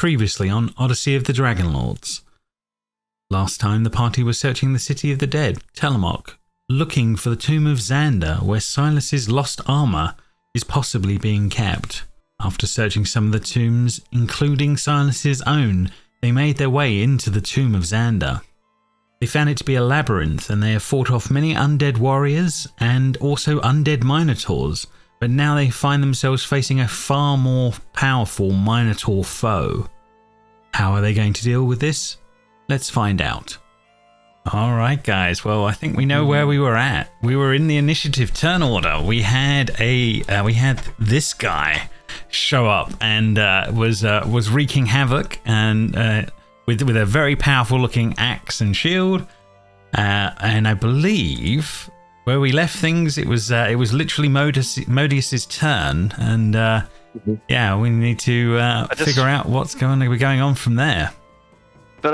Previously on Odyssey of the Dragonlords. Last time the party was searching the city of the dead, Telemok, looking for the tomb of Zander, where Silas's lost armour is possibly being kept. After searching some of the tombs, including Silas's own, they made their way into the tomb of Zander. They found it to be a labyrinth, and they have fought off many undead warriors and also undead minotaurs, but now they find themselves facing a far more powerful minotaur foe. How are they going to deal with this? Let's find out. Alright guys, well I think we know where we were at. We were in the initiative turn order. We had this guy show up and was wreaking havoc and with a very powerful looking axe and shield. And I believe where we left things, it was literally Modius's turn, and yeah, we need to figure out what's going to be going on from there. But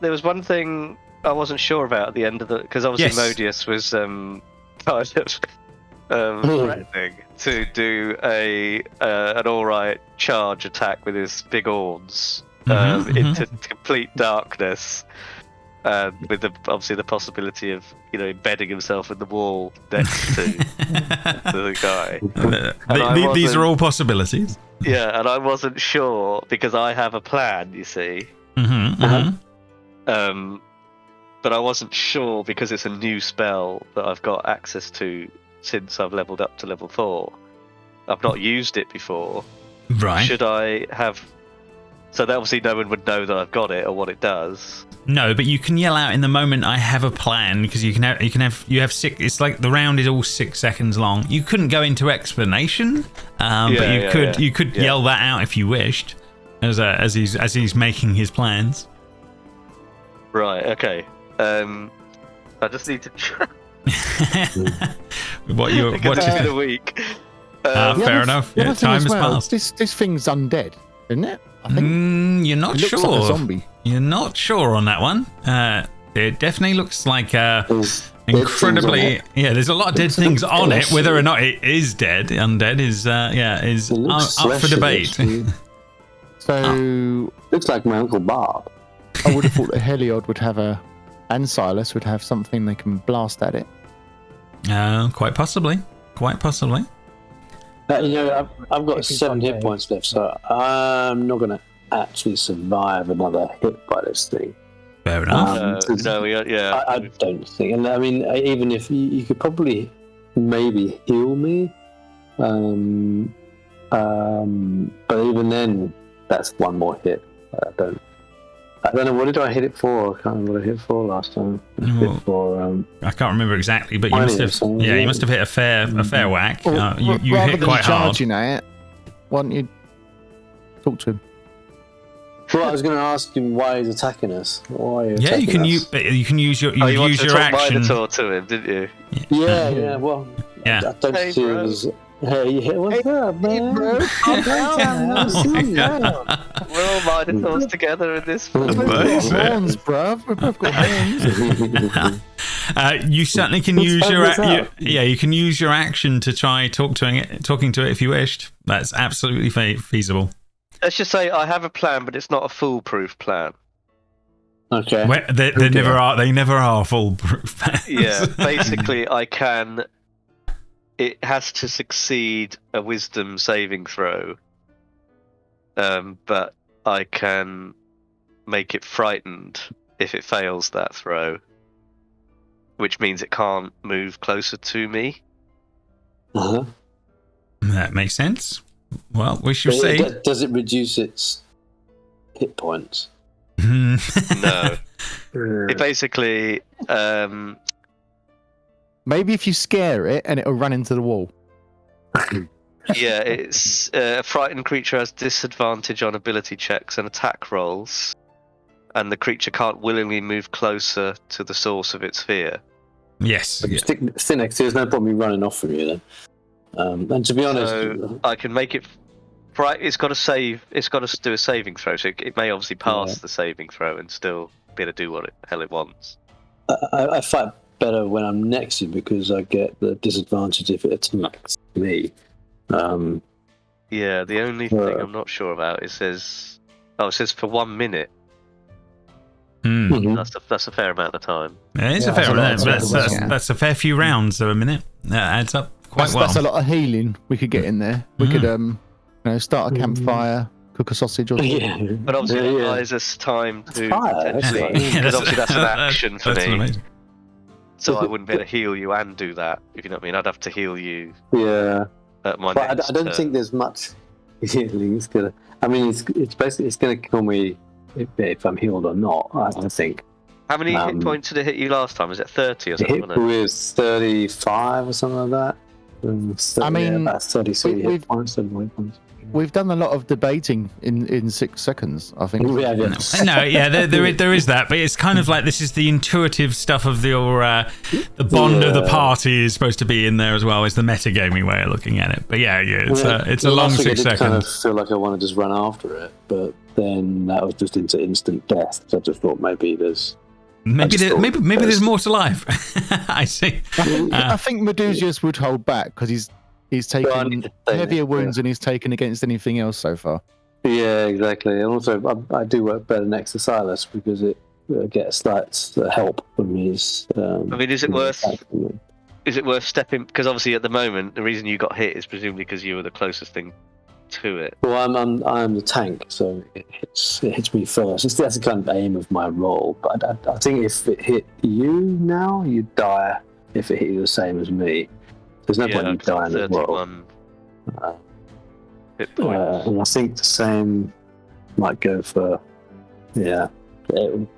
there was one thing I wasn't sure about at the end of the, because obviously Modius was kind of threatening to do an alright charge attack with his big horns into complete darkness. With obviously the possibility of embedding himself in the wall next to the guy. These are all possibilities. Yeah, and I wasn't sure because I have a plan. You see, but I wasn't sure because it's a new spell that I've got access to since I've leveled up to level 4. I've not used it before. Right? Should I have? So that obviously no one would know that I've got it or what it does. No, but you can yell out in the moment, "I have a plan," because you have 6. It's like the round is all 6 seconds long. You couldn't go into explanation, but you could yell that out if you wished, as he's making his plans. Right. Okay. I just need to. What in a week? Fair enough. Yeah, time has passed. This thing's undead, isn't it? I think you're not sure. Like a zombie. You're not sure on that one. It definitely looks like incredibly. Yeah, there's a lot of dead things on it. Whether or not it is undead is up for debate. So looks like my Uncle Bob. I would have thought that Heliod would have and Silas would have something they can blast at it. Quite possibly. I've got 7 hit points left, so I'm not going to actually survive another hit by this thing. Fair enough. I don't think. And I mean, even if you could probably maybe heal me, but even then, that's one more hit. I don't know, what did I hit it for? I can't remember what I hit it for last time. I can't remember exactly, but you must have hit a fair whack. You hit quite hard. Charging at it, why don't you talk to him? Well, I was going to ask him why he's attacking us. You can use your action. Minotaur to him, didn't you? Yeah. Well, yeah. I don't see it as. Hey, what's up, man? Bro. We're all Minotaurs together in this. We've got horns, bruv. We've both got horns. You certainly can use you can use your action to try talking to it if you wished. That's absolutely feasible. Let's just say I have a plan, but it's not a foolproof plan. Okay. They never are foolproof. Yeah, basically I can. It has to succeed a wisdom saving throw, but I can make it frightened if it fails that throw, which means it can't move closer to me. That makes sense. Well, we shall see. Does it reduce its hit points? No. It basically... Maybe if you scare it and it'll run into the wall. Yeah, it's a frightened creature has disadvantage on ability checks and attack rolls, and the creature can't willingly move closer to the source of its fear. Yes. Stick next to it, there's no point me running off from you then. And to be honest, I can make it. It's got to save. It's got to do a saving throw, so it may obviously pass the saving throw and still be able to do what the hell it wants. I fight better when I'm next to you because I get the disadvantage if it attacks me. Yeah, the only thing I'm not sure about, it says for 1 minute. That's a fair amount of time. Yeah, it's a fair amount. That's a fair few rounds of a minute. That adds up quite well. That's a lot of healing we could get in there. We could start a campfire, cook a sausage or something. Yeah. But obviously, it buys us time to potentially. Because obviously, that's an action for me. Amazing. So I wouldn't be able to heal you and do that. If you know what I mean, I'd have to heal you. Yeah. At my But next I don't think there's much healing. It's gonna. I mean, it's basically gonna kill me if I'm healed or not. I think. How many hit points did it hit you last time? Was it 30 or something? It hit was 35 or something like that. I mean, that's 33 hit points. 31 points. We've done a lot of debating in 6 seconds, I think. No, there is that, but it's kind of like this is the intuitive stuff of the bond of the party is supposed to be in there as well as the metagaming way of looking at it. But it's a long 6 seconds. I kind of feel like I want to just run after it, but then that was just into instant death. So I just thought maybe there's there's more to life. I see. I think Medusius would hold back because he's taken heavier wounds than he's taken against anything else so far. Yeah, exactly. And also, I do work better next to Silas because it gets that help from his. I mean, is it worth stepping? Because obviously, at the moment, the reason you got hit is presumably because you were the closest thing to it. Well, I'm the tank, so it hits me first. That's the kind of aim of my role. But I think if it hit you now, you'd die. If it hit you the same as me. There's no point in dying as well. Hit points. And I think the same might go for it'll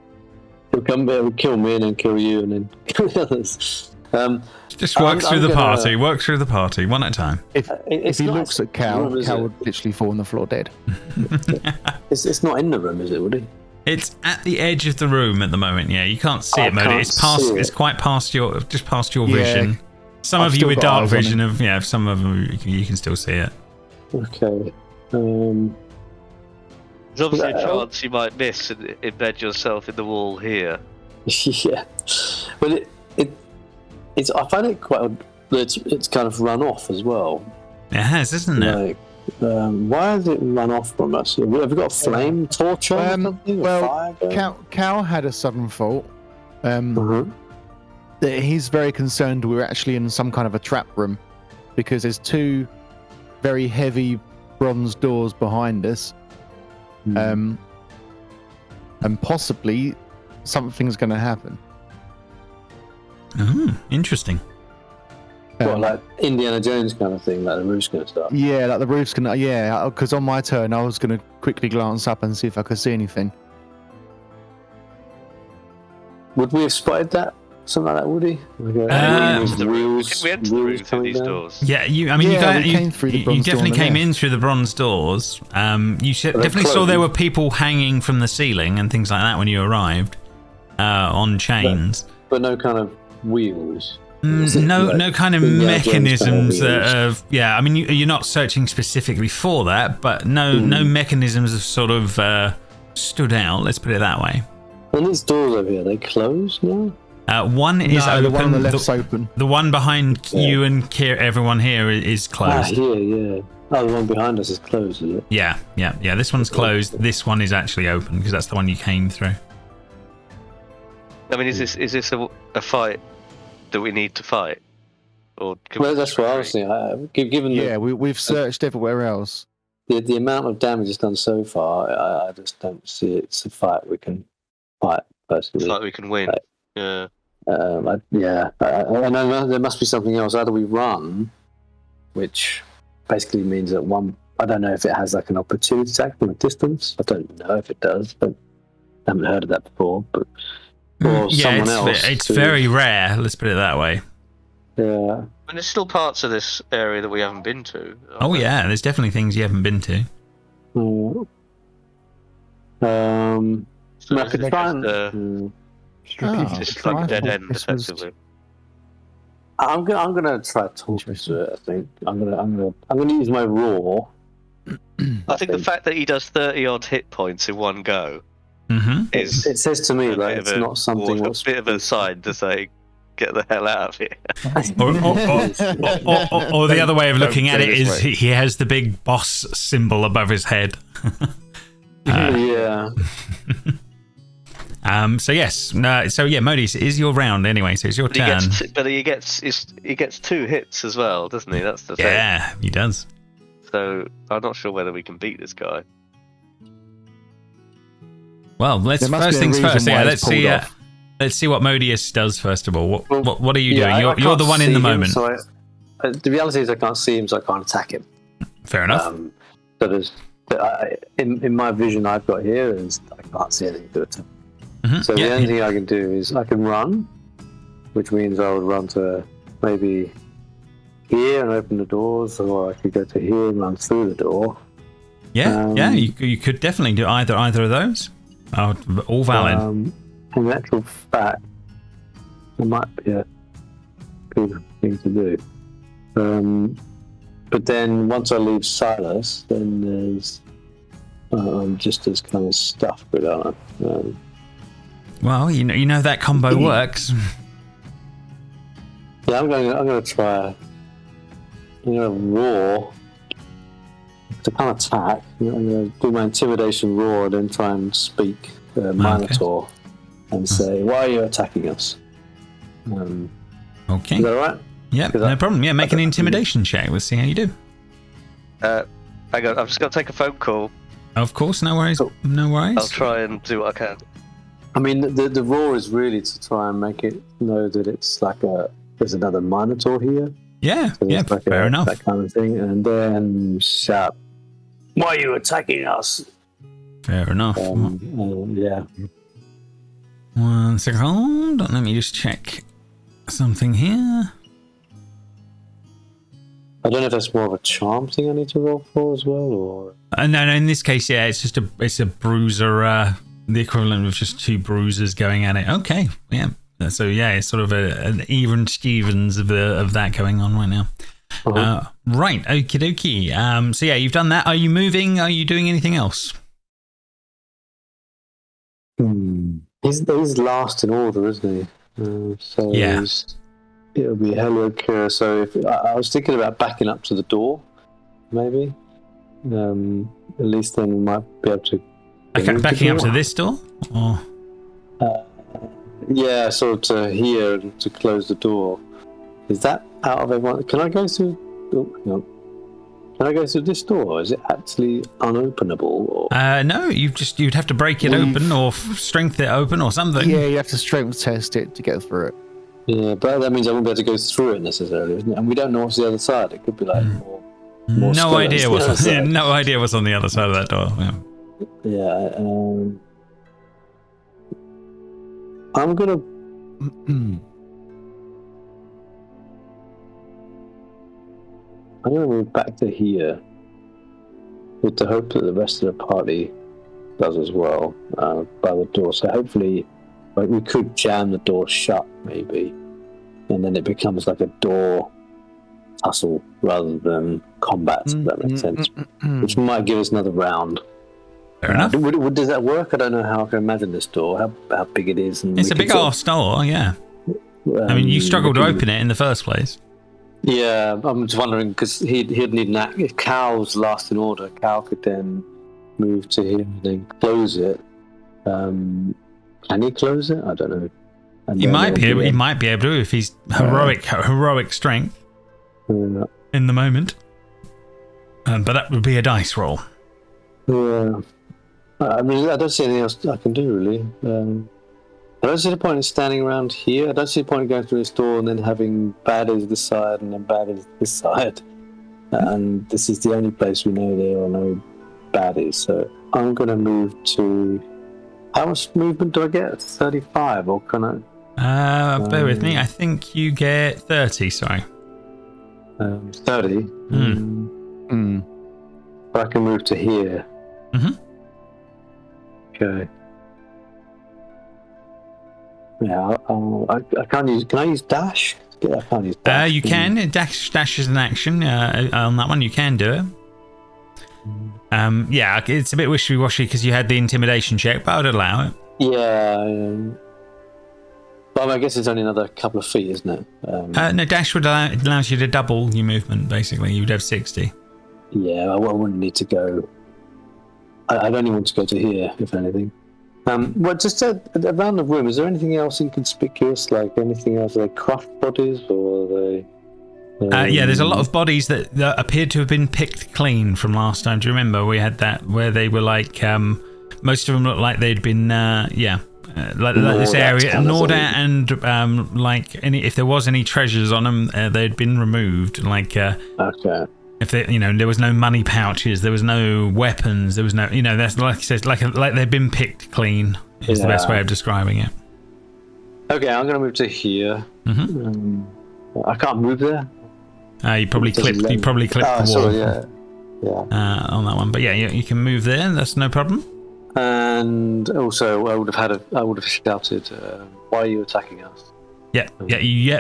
kill me and then kill you and then kill the others. Just work through the party one at a time. If he looks at Cal would literally fall on the floor dead. It's not in the room, is it, would he? It's at the edge of the room at the moment. Yeah, you can't see it, Modi. It's quite past your vision. Some of you with dark vision some of them you can still see it. Okay. There's obviously a chance you might miss and embed yourself in the wall here. Yeah, but it's I find it quite odd that it's kind of run off as well. It has, isn't it? Why has it run off from us? Have we got a flame torch or something? Well, Cal had a sudden thought. That he's very concerned we're actually in some kind of a trap room because there's 2 very heavy bronze doors behind us. And possibly something's going to happen. Interesting. Like Indiana Jones kind of thing, like the roof's going to start? Yeah, like the roof's going to... Yeah, because on my turn, I was going to quickly glance up and see if I could see anything. Would we have spotted that? Something like that, would he? We entered the room through these doors. Yeah, you definitely came in through the bronze doors. You definitely saw there were people hanging from the ceiling and things like that when you arrived on chains. But no kind of wheels. No kind of mechanisms I mean, you're not searching specifically for that, but no mechanisms have sort of stood out. Let's put it that way. And these doors over here, are they closed now? One is open. The one on the left's open. The one behind you and everyone here is closed. Yeah. Oh, the one behind us is closed, is it? Yeah. This one's closed. This one is actually open because that's the one you came through. I mean, is this a fight that we need to fight? Or that's what I was thinking. Given we've searched everywhere else. The amount of damage it's done so far, I just don't see it's a fight we can fight personally. It's like we can win. Yeah. I know there must be something else. Either we run, which basically means that I don't know if it has like an opportunity attack from a distance. I don't know if it does, but I haven't heard of that before. But someone else. It's very rare. Let's put it that way. Yeah. And there's still parts of this area that we haven't been to. There's definitely things you haven't been to. So I could find. It's like a dead end, effectively. I'm gonna try to talk to it. I think I'm gonna use my roar. I think the fact that he does 30 odd hit points in one go it says to me that it's not something. A bit of a sign to say, get the hell out of here. Or the other way of looking at it is he has the big boss symbol above his head. Yeah. So yes, Modis, it is your round anyway, so it's your turn. He gets 2 hits as well, doesn't he? That's the thing. Yeah, he does. So I'm not sure whether we can beat this guy. Well, let's first things first. Yeah, let's see. Let's see what Modius does first of all. What are you doing? You're the one in the moment. So the reality is I can't see him, so I can't attack him. Fair enough. So there's in my vision I've got here is I can't see anything to attack. Mm-hmm. So the only thing I can do is I can run, which means I would run to maybe here and open the doors, or I could go to here and run through the door. Yeah, you could definitely do either of those. All valid. In actual fact, it might be a good thing to do. But then once I leave Silas, then there's just this kind of stuff going on. Well, you know that combo works. Yeah, I'm going to try. I'm going to roar to kind of attack. I'm going to do my intimidation roar, then try and speak Minotaur and say, "Why are you attacking us?" Okay. Is that all right? Yeah, no problem. Yeah, make an intimidation check. We'll see how you do. I've just got to take a phone call. Of course, no worries. Cool. No worries. I'll try and do what I can. I mean, the roar is really to try and make it know that it's like there's another Minotaur here. Yeah, So like fair enough. That kind of thing, and then shout, "Why are you attacking us?" Fair enough. Yeah. 1 second. Let me just check something here. I don't know if that's more of a charm thing I need to roll for as well, or No. In this case, yeah, it's a bruiser. The equivalent of just 2 bruisers going at it. Okay, yeah. So yeah, it's sort of an even Stevens of that going on right now. Uh-huh. Right, okie dokie. So yeah, you've done that. Are you moving? Are you doing anything else? He's last in order, isn't he? So yeah. It'll be Heliocura. So if I was thinking about backing up to the door, maybe. At least then we might be able to. Backing up to this door? Or? Yeah, sort of to here to close the door. Is that out of everyone? Can I go through? No. Can I go through this door? Is it actually unopenable? Or? No, you'd have to break it open or strength it open or something. Yeah, you have to strength test it to get through it. Yeah, but that means I won't be able to go through it necessarily, isn't it? And we don't know what's the other side. It could be like more no idea what's no idea what's on the other side of that door. Yeah. I'm gonna. I'm gonna move back to here, with the hope that the rest of the party does as well by the door. So hopefully, like we could jam the door shut, maybe, and then it becomes like a door tussle rather than combat. If that makes sense, which might give us another round. Fair enough. Does that work? I don't know how I can imagine this door, how big it is. And it's a big arse door, yeah. I mean, you struggled to open it in the first place. Yeah, I'm just wondering, because he'd need an act. If Cal's last in order, Cal could then move to him and then close it. Can he close it? I don't know. And he might be able to if he's heroic strength in the moment. But that would be a dice roll. Yeah. I mean, I don't see anything else I can do, really. I don't see the point in standing around here. I don't see the point in going through this door and then having baddies this side and then baddies this side. And this is the only place we know there are no baddies. So I'm going to move to... How much movement do I get? 35, or can I... bear with me. I think you get 30, sorry. 30? I can move to here. Mm-hmm. Okay. Yeah, I can't use... Can I use dash? Yeah, I can't use dash. You can. Dash is an action. On that one, you can do it. Yeah, it's a bit wishy-washy because you had the intimidation check, but I would allow it. Yeah. But I guess it's only another couple of feet, isn't it? No, dash would allows you to double your movement. Basically, you'd have 60. Yeah, I wouldn't need to go. I'd only want to go to here, if anything. Well, just around the room, is there anything else inconspicuous? Like anything else? Are they crushed bodies, or are they? Yeah, there's a lot of bodies that appeared to have been picked clean from last time. Do you remember we had that where they were like most of them looked like they'd been like this area gnawed at, and like if there was any treasures on them, they'd been removed. Like okay. If they, there was no money pouches, there was no weapons, there was no, that's like I said, like they've been picked clean. Is the best way of describing it. Okay, I'm gonna move to here. Mm-hmm. I can't move there. You probably clipped the wall. Sorry, yeah. On that one, but yeah, you can move there. That's no problem. And also, I would have shouted, "Why are you attacking us?" Yeah. You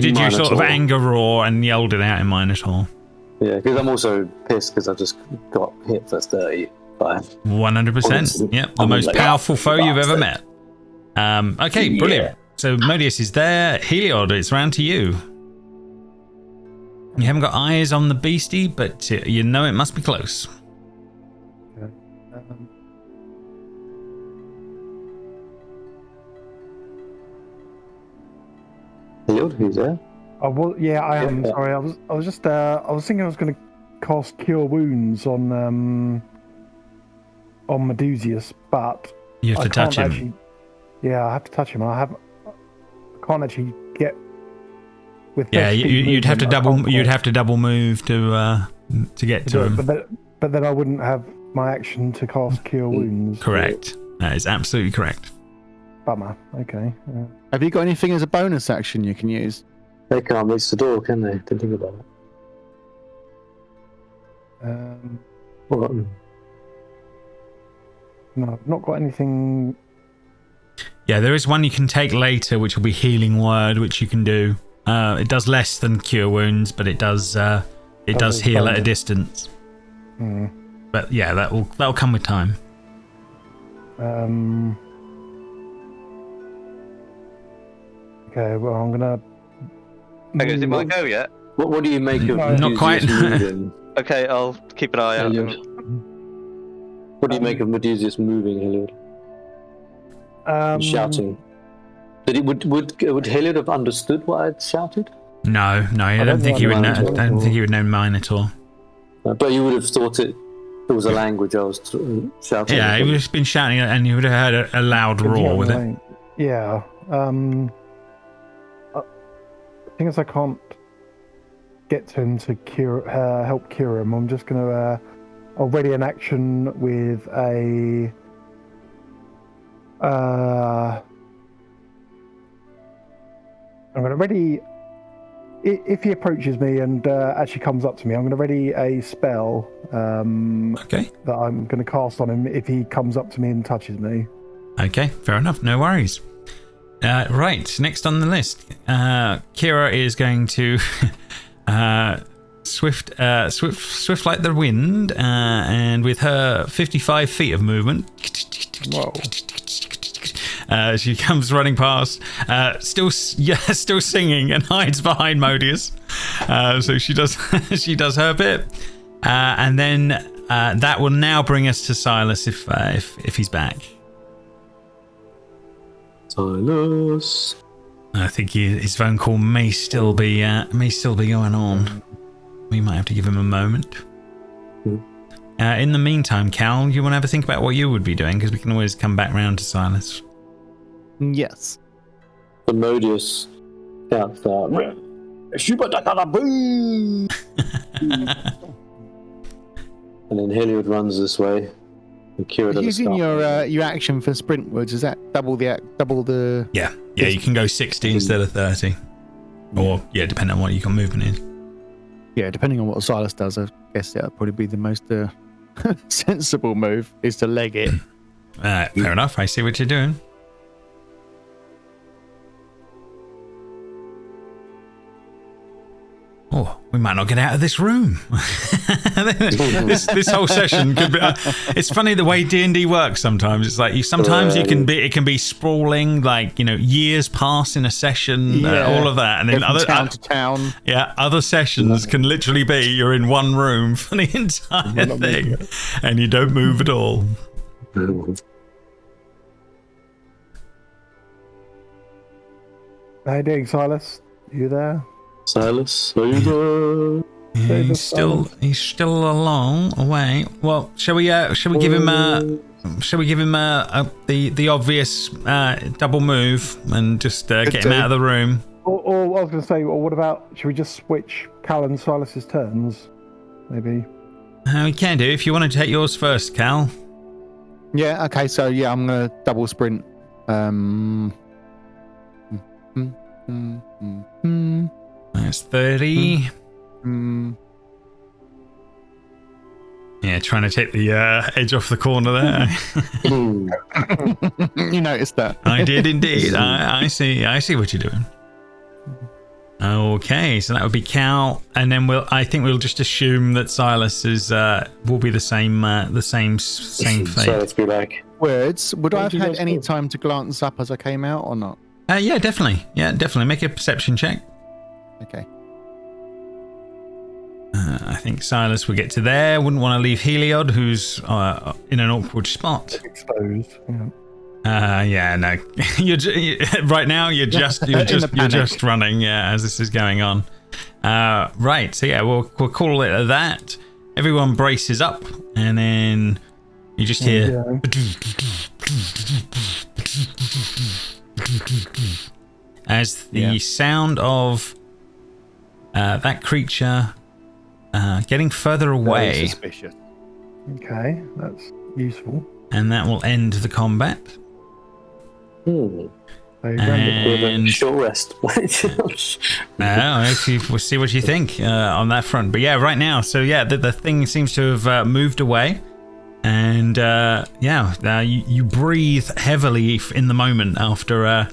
did your sort of anger roar and yelled it out in Minotaur. Yeah, because I'm also pissed because I just got hit for 35. 100%. Yep, the most powerful foe you've ever met. Okay, brilliant. So Modius is there. Heliod, it's round to you. You haven't got eyes on the beastie, but you know it must be close. Heliod, who's there? I am. Sorry, I was thinking I was going to cast Cure Wounds on Medusius, but you have to touch him. I have to touch him. I can't actually get. You'd have to double move to get to him. But then I wouldn't have my action to cast Cure Wounds. Correct. That is absolutely correct. Bummer. Okay. Have you got anything as a bonus action you can use? They can't reach the door, can they? Didn't think about it. What? No, I've not got anything. Yeah, there is one you can take later, which will be Healing Word, which you can do. It does less than Cure Wounds, but it does heal at a distance. But yeah, that'll come with time. Okay, well, I'm gonna. Okay, is it my go yet? What do you make of not quite? Okay, I'll keep an eye out. What do you make of Medusius moving, Heliod? Shouting. Would Heliod have understood what I'd shouted? No, I don't think he would know. I don't think he would know Minotaur. But you would have thought it was a language I was shouting. Yeah, he would have been shouting, and you would have heard a loud roar with it. Yeah. The thing is, I can't get to him to help cure him. I'm just going to already an action with a. I'm going to ready. If he approaches me and actually comes up to me, I'm going to ready a spell. Okay. That I'm going to cast on him if he comes up to me and touches me. Okay, fair enough. No worries. Right, next on the list, Kira is going to swift like the wind, and with her 55 feet of movement. Whoa. She comes running past, still singing, and hides behind Modius. So she does her bit, and then that will now bring us to Silas if he's back. Silas. I think his phone call may still be going on. We might have to give him a moment. In the meantime, Cal, you want to have a think about what you would be doing, because we can always come back round to Silas. Yes. The Modius shouts out, and then Heliod runs this way. And Kira does using your action for sprint words, is that double the? Yeah, you can go 60 instead of 30, or depending on what your movement is. Yeah, depending on what Silas does, I guess that would probably be the most sensible move is to leg it. Fair enough. I see what you're doing. Oh, we might not get out of this room. this whole session could be. It's funny the way D&D works. Sometimes it's like it can be sprawling, like years pass in a session, all of that, and then town to town. Yeah, other sessions can literally be you're in one room for the entire thing, and you don't move at all. How you doing, Silas? You there? Silas, are you there? He's still a long way. Well, shall we give him the obvious double move and just get him out of the room? Or I was going to say, what about, should we just switch Cal and Silas's turns? Maybe. We can do if you want to take yours first, Cal. Yeah. Okay. So I'm gonna double sprint. That's 30. Yeah, trying to take the edge off the corner there. You noticed that? I did indeed. I see what you're doing. Okay, so that would be Cal, and then I think we'll just assume that Silas will be the same fate. So let's be like words. Would I have had any time to glance up as I came out or not? Yeah, definitely. Make a perception check. Okay. I think Silas will get to there. Wouldn't want to leave Heliod, who's in an awkward spot. Exposed. Yeah, no. Right now you're just running. Yeah, as this is going on. Right. So yeah, we'll call it that. Everyone braces up, and then you just hear as the sound of that creature getting further away. Very suspicious. Okay, that's useful. And that will end the combat. And short rest. We'll see what you think on that front. But yeah, right now, so yeah, the thing seems to have moved away. And you breathe heavily in the moment after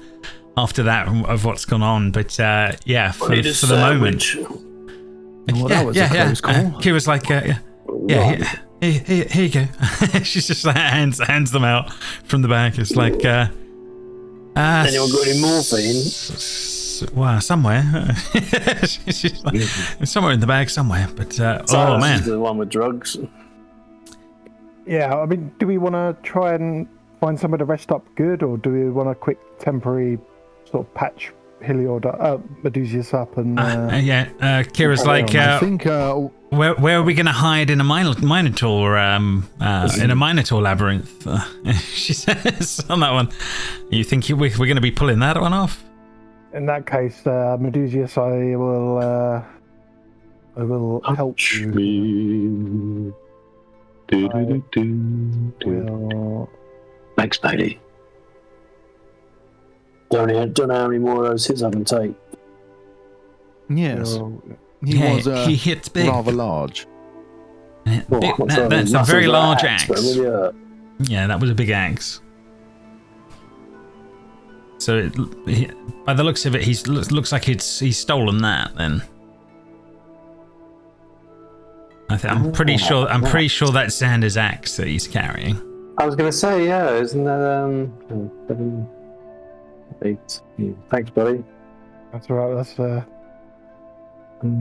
that of what's gone on. But for the moment. Well, that was a close call. Kira's like, here you go. She's just like, hands them out from the bag. It's like, anyone got any morphine? Well, somewhere. She's like, somewhere in the bag somewhere. But oh man, the one with drugs. Yeah, I mean, do we want to try and find somewhere to rest up good, or do we want a quick temporary sort of patch Medusius up and Kira's like, I think where are we going to hide in a Minotaur in a Minotaur labyrinth? She says on that one. You think we're going to be pulling that one off? In that case, Medusius, I will help you. Thanks, Bailey. Don't know how many more of those hits I can take. Yes. He hits big. Rather large. That's a very large axe. Yeah, that was a big axe. So by the looks of it, looks like he's stolen that. Then I'm pretty sure that's Xander's axe that he's carrying. I was going to say, yeah, isn't that 7, 8? Thanks, buddy. That's all right. That's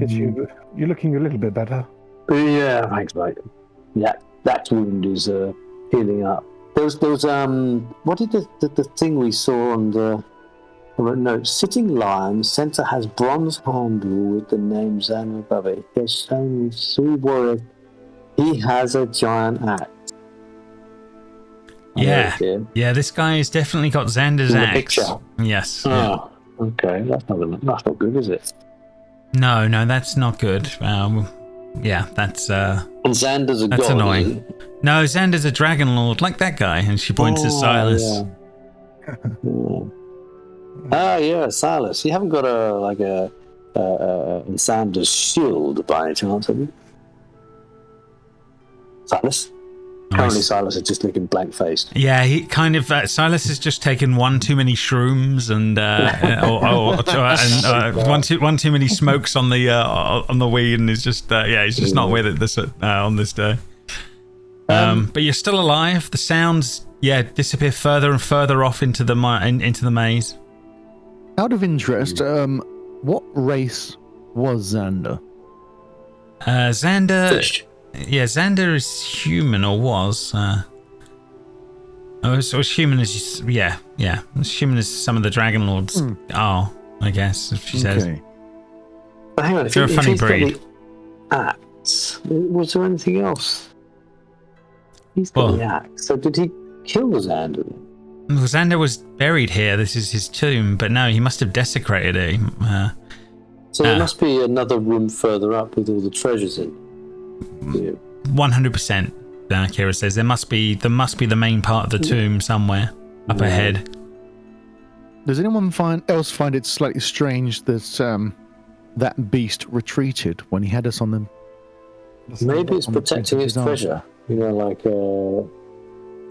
gets you. You're looking a little bit better. Yeah, thanks, mate. Yeah, that wound is healing up. There was what did the thing we saw on the note? Sitting lion, center has bronze handle with the name Xander above it. There's shown 3 warriors. He has a giant axe. Yeah, this guy has definitely got Xander's axe. Picture. Yes. Oh, okay. That's not good, is it? No, that's not good. That's and Xander's a that's god. Annoying. No, Xander's a dragonlord, like that guy, and she points to Silas. Yeah. Silas. You haven't got a Xander's shield by any chance, have you? Silas? Currently, Silas is just looking blank faced. Yeah, he kind of Silas has just taken one too many shrooms and one too many smokes on the weed, and is just he's just not with it on this day. But you're still alive. The sounds disappear further and further off into the maze. Out of interest, what race was Zander? Zander. Fish. Yeah, Zander is human, or was. Was human as as human as some of the dragonlords are, I guess. If she says. But hang on, if they're a funny he's got breed. the axe, was there anything else? He's got the axe. So did he kill Zander? Well, Zander was buried here. This is his tomb, but no, he must have desecrated it. So there must be another room further up with all the treasures in. 100%. Kira says there must be the main part of the tomb somewhere up ahead. Does anyone else find it slightly strange that that beast retreated when he had us on them? Maybe it's protecting its treasure. Like a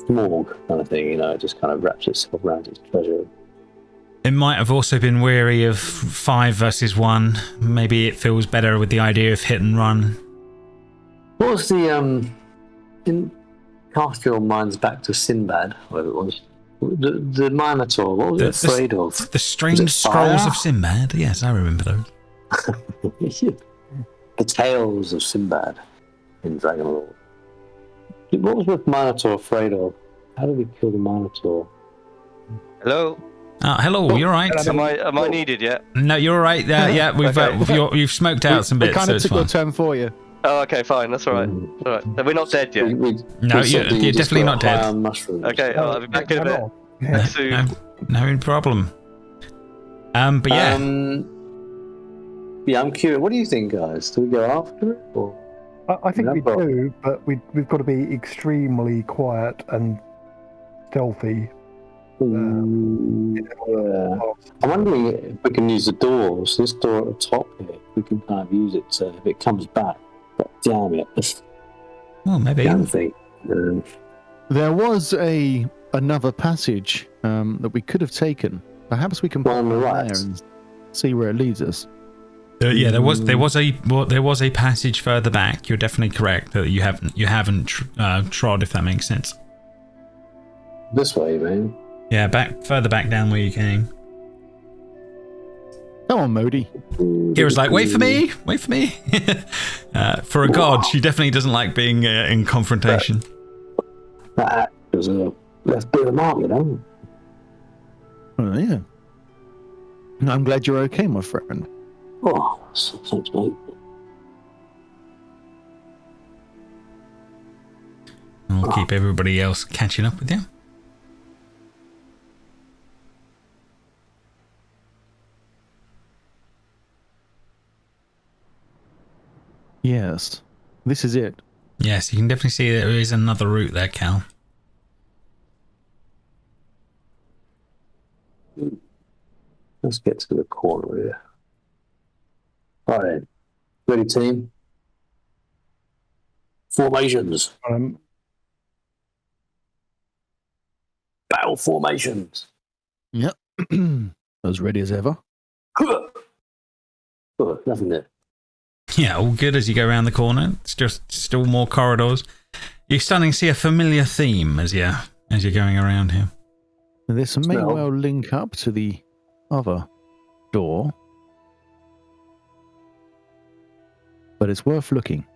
morgue kind of thing. It just kind of wraps itself around its treasure. It might have also been weary of 5 versus 1. Maybe it feels better with the idea of hit and run. What was the cast your minds back to Sinbad, whatever it was. The Minotaur, what was it afraid of? The strange scrolls of Sinbad. Yes, I remember those. The tales of Sinbad in Dragonlord. What was the Minotaur afraid of? How did we kill the Minotaur? Hello. Hello. You're right. Am I needed yet? No, you're all right. We've you've smoked out some bits. We kind of took your turn for you. Oh, okay, fine. That's all right. All right. We're not dead yet. No, you're definitely not dead. Okay, I'll be back in a bit. No problem. But yeah. I'm curious. What do you think, guys? Do we go after it? Or? I think we do, but we've got to be extremely quiet and stealthy. I'm wondering if we can use the doors. This door at the top here, we can kind of use it to, if it comes back. But damn it. Well, maybe. There was another passage that we could have taken. Perhaps we can put on the right there and see where it leads us. There was a passage further back. You're definitely correct that you haven't trod, if that makes sense. This way, man. Yeah, further back down where you came. Come on, Modi. Kira's like, wait for me. For a god, she definitely doesn't like being in confrontation. That was left bit of mark, Oh yeah. I'm glad you're okay, my friend. Oh, thanks, mate. I'll keep everybody else catching up with you. Yes, this is it. Yes, you can definitely see there is another route there, Cal. Let's get to the corner here. All right, ready, team? Formations. Battle formations. Yep. As ready as ever. Oh, nothing there. Yeah, all good as you go around the corner. It's just still more corridors. You're starting to see a familiar theme as you're going around here. This may well link up to the other door, but it's worth looking.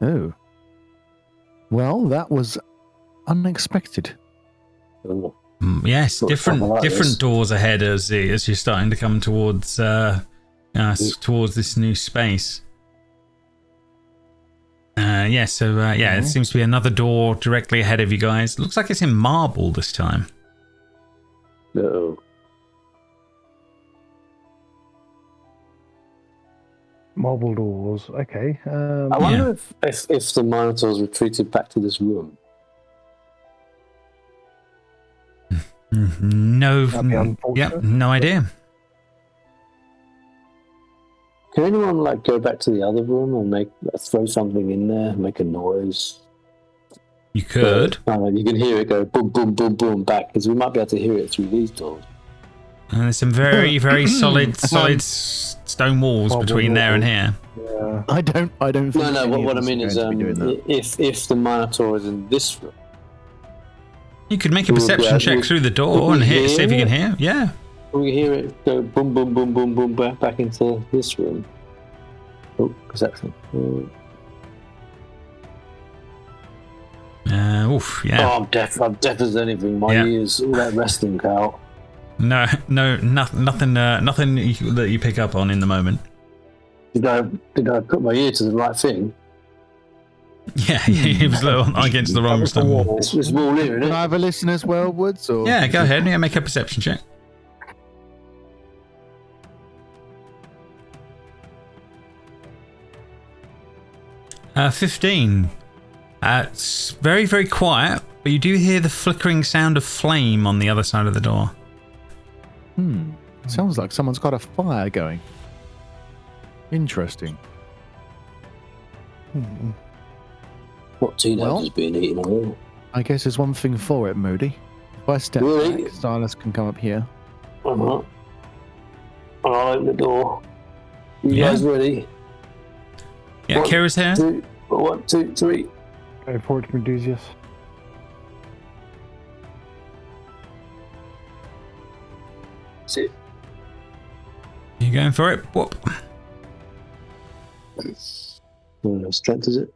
Oh. Well, that was unexpected. Yes, different doors ahead as you're starting to come towards towards this new space. It seems to be another door directly ahead of you guys. Looks like it's in marble this time. No. Marble doors. Okay. I wonder if the Minotaurs retreated back to this room. No. That'd be unfortunate. Yep, no idea. Can anyone like go back to the other room and throw something in there, make a noise? You could. You can hear it go boom, boom, boom, boom back, because we might be able to hear it through these doors. And there's some very, very solid stone walls between there and here. Yeah. I don't think No. any What I of us mean are is, going to be doing that. if the Minotaur is in this room, You could make a perception check through the door and see if you can hear. Yeah. we hear it go boom, boom, boom, boom, boom back into this room. Oh, perception. Yeah. Oh, I'm deaf as anything. My ears, all that wrestling cow. No, nothing that you pick up on in the moment. Did I put my ear to the right thing? Yeah, he was against the wrong stone wall. It's wall here, isn't Can I it? have a listen as well, Woods? Or Yeah, go ahead. Yeah, make a perception check. 15. It's very, very quiet, but you do hear the flickering sound of flame on the other side of the door. Sounds like someone's got a fire going. Interesting. What teenagers being eaten on? I guess there's one thing for it, Moody. If I step Really? back, Silas can come up here. I'll open the door. You guys ready? Yeah, Kira's here. 1, 2, 3. Go forward, Medusius. That's it. You going for it? Whoop. Strength is it?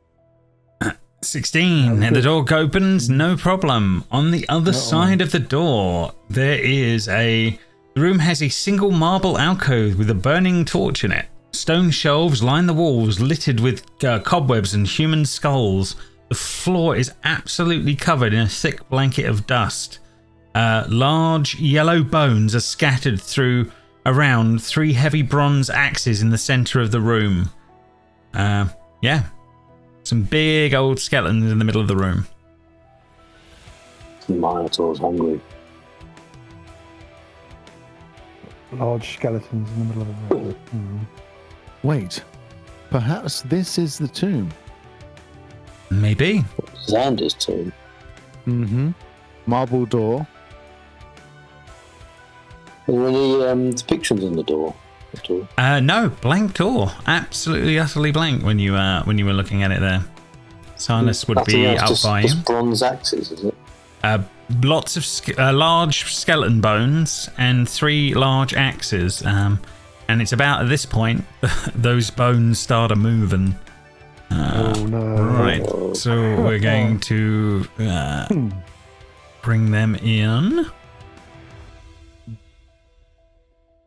16. And the door opens, no problem. On the other side of the door, the room has a single marble alcove with a burning torch in it. Stone shelves line the walls, littered with cobwebs and human skulls. The floor is absolutely covered in a thick blanket of dust. Large yellow bones are scattered around 3 heavy bronze axes in the center of the room. Some big old skeletons in the middle of the room. The Minotaur's hungry. Large skeletons in the middle of the room. Wait, perhaps this is the tomb. Maybe. Zander's tomb. Marble door. Are there any depictions on the door at all? No, blank door. Absolutely, utterly blank when you were looking at it there. Silas would be out by you. Just bronze axes, is it? Lots of large skeleton bones and 3 large axes. And it's about at this point those bones start to move and. Oh no! Right, so we're going to bring them in.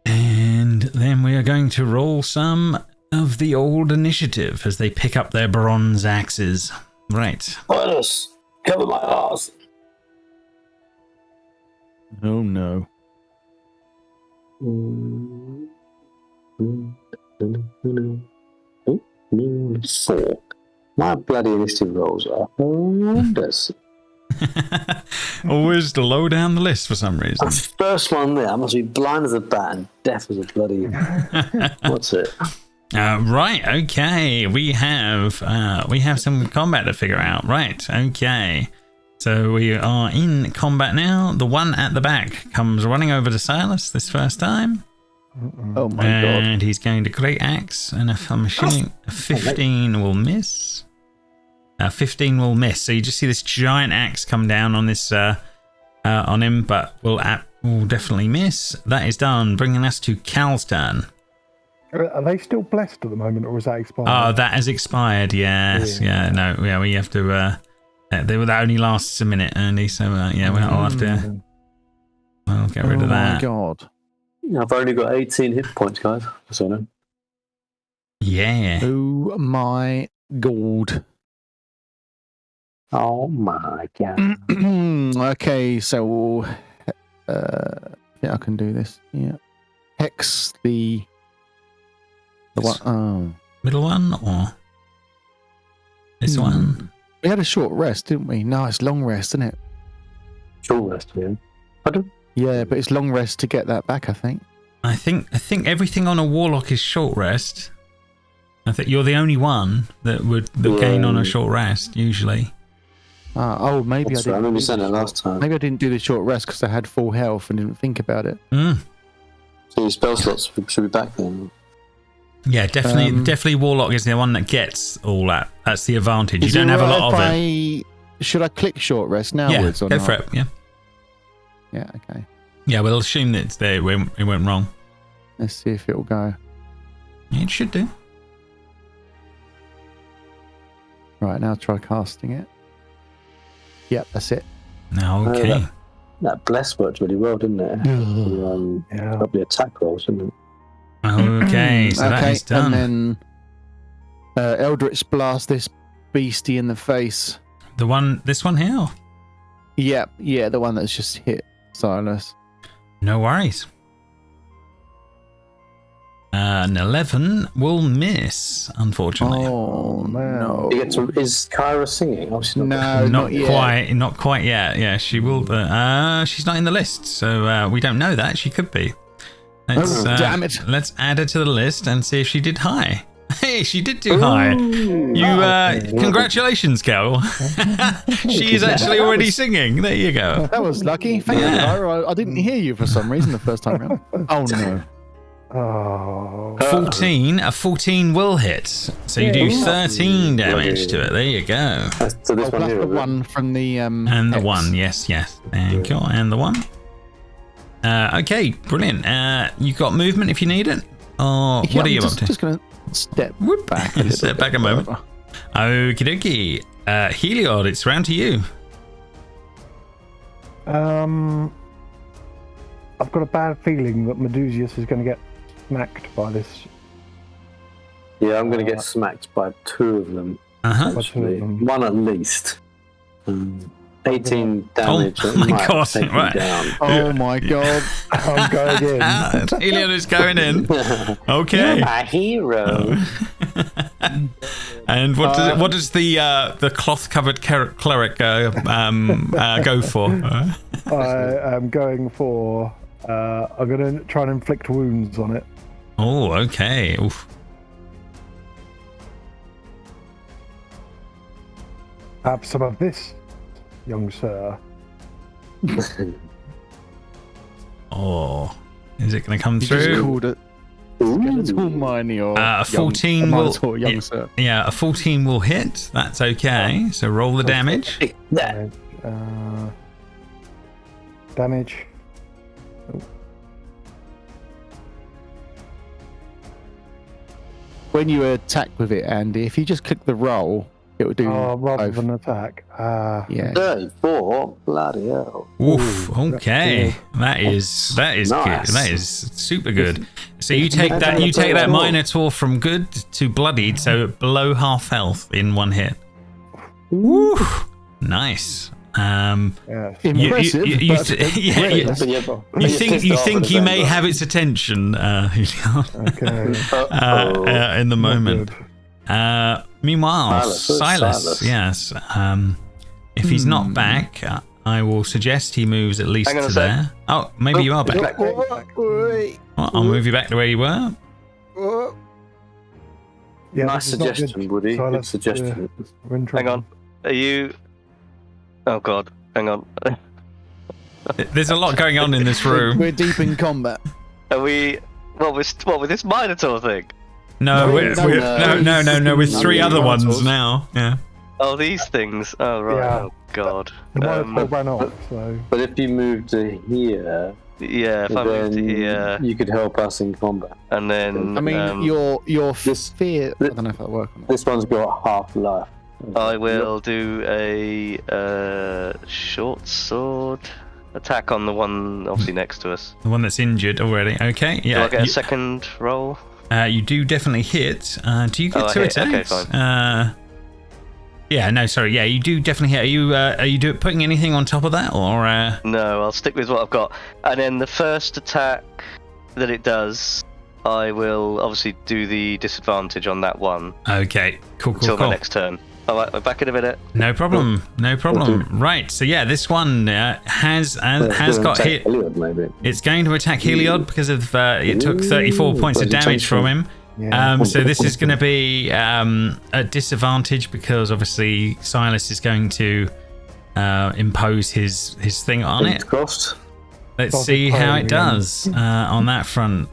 And then we are going to roll some of the old initiative as they pick up their bronze axes. Right. Minus, cover my ass. Oh no. 4. My bloody initiative rolls are horrendous. Always low down the list for some reason. That's the first one there. I must be blind as a bat and deaf as a bloody. What's it? Right. Okay. We have some combat to figure out. Right. Okay. So we are in combat now. The one at the back comes running over to Silas this first time. Oh my god. And he's going to great axe, and if I'm assuming a 15 will miss. 15 will miss. So you just see this giant axe come down on this on him, but will definitely miss. That is done, bringing us to Cal's turn. Are they still blessed at the moment, or is that expired? Oh, that has expired. Yes. Yeah. We have to. That only lasts a minute, Andy. So we'll have to. We'll get rid of that. Oh my god. I've only got 18 hit points, guys. So no. Yeah. Oh my god. Oh my god. Okay, so I can do this. Yeah. Hex the one. Oh. Middle one or this one? We had a short rest, didn't we? No, it's long rest, isn't it? Short rest, man. Yeah, but it's long rest to get that back, I think. I think everything on a warlock is short rest. I think you're the only one that would gain on a short rest usually. Oh, maybe That's I right. I didn't. remember you saying that last time. Maybe I didn't do the short rest because I had full health and didn't think about it. Mm. So your spell slots should be back then. Yeah, definitely warlock is the one that gets all that. That's the advantage. You Is don't it have a right lot of if it. Should I click short rest now? Yeah, or go not? for it. Yeah. Yeah, okay. Yeah, we'll assume that it's there. It went wrong. Let's see if it'll go. Yeah, it should do. Right, now try casting it. Yep, that's it. Now, okay. That bless worked really well, didn't it? Yeah. Probably attack rolls, didn't it? Okay, so that is done. And then Eldritch blast this beastie in the face. This one here? Yep, yeah, the one that's just hit Silas. No worries. An 11 will miss, unfortunately. Oh, no. Is Kyra singing? Oh, she's not. No, not yet. Not quite yet. Yeah, she will. She's not in the list, so we don't know that. She could be. Damn it. Let's add her to the list and see if she did high. Hey, she did do high. Congratulations, Cal. She is actually already singing. There you go. That was lucky. Thank you, Kyra. I didn't hear you for some reason the first time round. Oh, no. Oh. 14. A 14 will hit. So you do 13 damage to it. There you go. So this one Plus here, the one from the And the X. one, yes. Thank you. And the one. Okay, brilliant. You got movement if you need it? Or what are you up to? Just going to step back a little Step back a moment. Okie dokie. Heliod, it's round to you. I've got a bad feeling that Medusius is going to get smacked by this. Yeah, I'm going to get smacked by two of them. Actually. One at least. 18 damage. Oh my god! Right. Down. Oh my god! I'm going in. Heliod is going in. Okay. A hero. And what does the cloth-covered cleric go for? I am going for. I'm going to try and inflict wounds on it. Oh, okay. Oof. Have some of this, young sir. Oh, is it going to come You just through? called it skeletal miny or A 14 will. young sir. Yeah, a 14 will hit. That's okay. So roll the damage. Damage. When you attack with it, Andy, if you just click the roll, it will do. Rather both. than attack. Yeah. 34. Bloody hell. Oof. Okay, that is Nice. good. That is super good. So you take that Minotaur from good to bloodied, so below half health in one hit. Woo! Nice. Impressive. You think you may have its attention, Okay. in the moment. Meanwhile, Silas, yes. If he's not back, I will suggest he moves at least to there. Oh, maybe you are back. Well, I'll move you back to where you were. Yeah, Nice this is not suggestion, good. Woody. So Good suggestion. we're in Hang trouble. on. Are you? Oh God. Hang on. There's a lot going on in this room. We're deep in combat. Are we? What with this Minotaur thing? No, with three other ones Minotaurs. now. Yeah. Oh, these things. Oh right. Yeah. Oh God. The Minotaur ran off, so. But if you move to here, Yeah. If I moved then here, you could help us in combat. and then I mean, your fear. I don't know if that'll work on that. This one's got half life. I will do a short sword attack on the one obviously next to us. The one that's injured already. Okay. Do Yeah. I get a second roll? You do definitely hit. Do you get two I hit. Okay, attacks? fine. Yeah. No. Sorry. Yeah. You do definitely hit. Are you putting anything on top of that, or? No, I'll stick with what I've got. And then the first attack that it does, I will obviously do the disadvantage on that one Okay. Cool. until my next turn. All right, we're back in a minute. No problem. No problem. Right. So yeah, this one has got hit. Heliod, maybe. It's going to attack Heliod because of it took 34 points of damage from him. Yeah. So this is going to be a disadvantage because obviously Silas is going to impose his thing on it. Crossed. Let's see how it does on that front.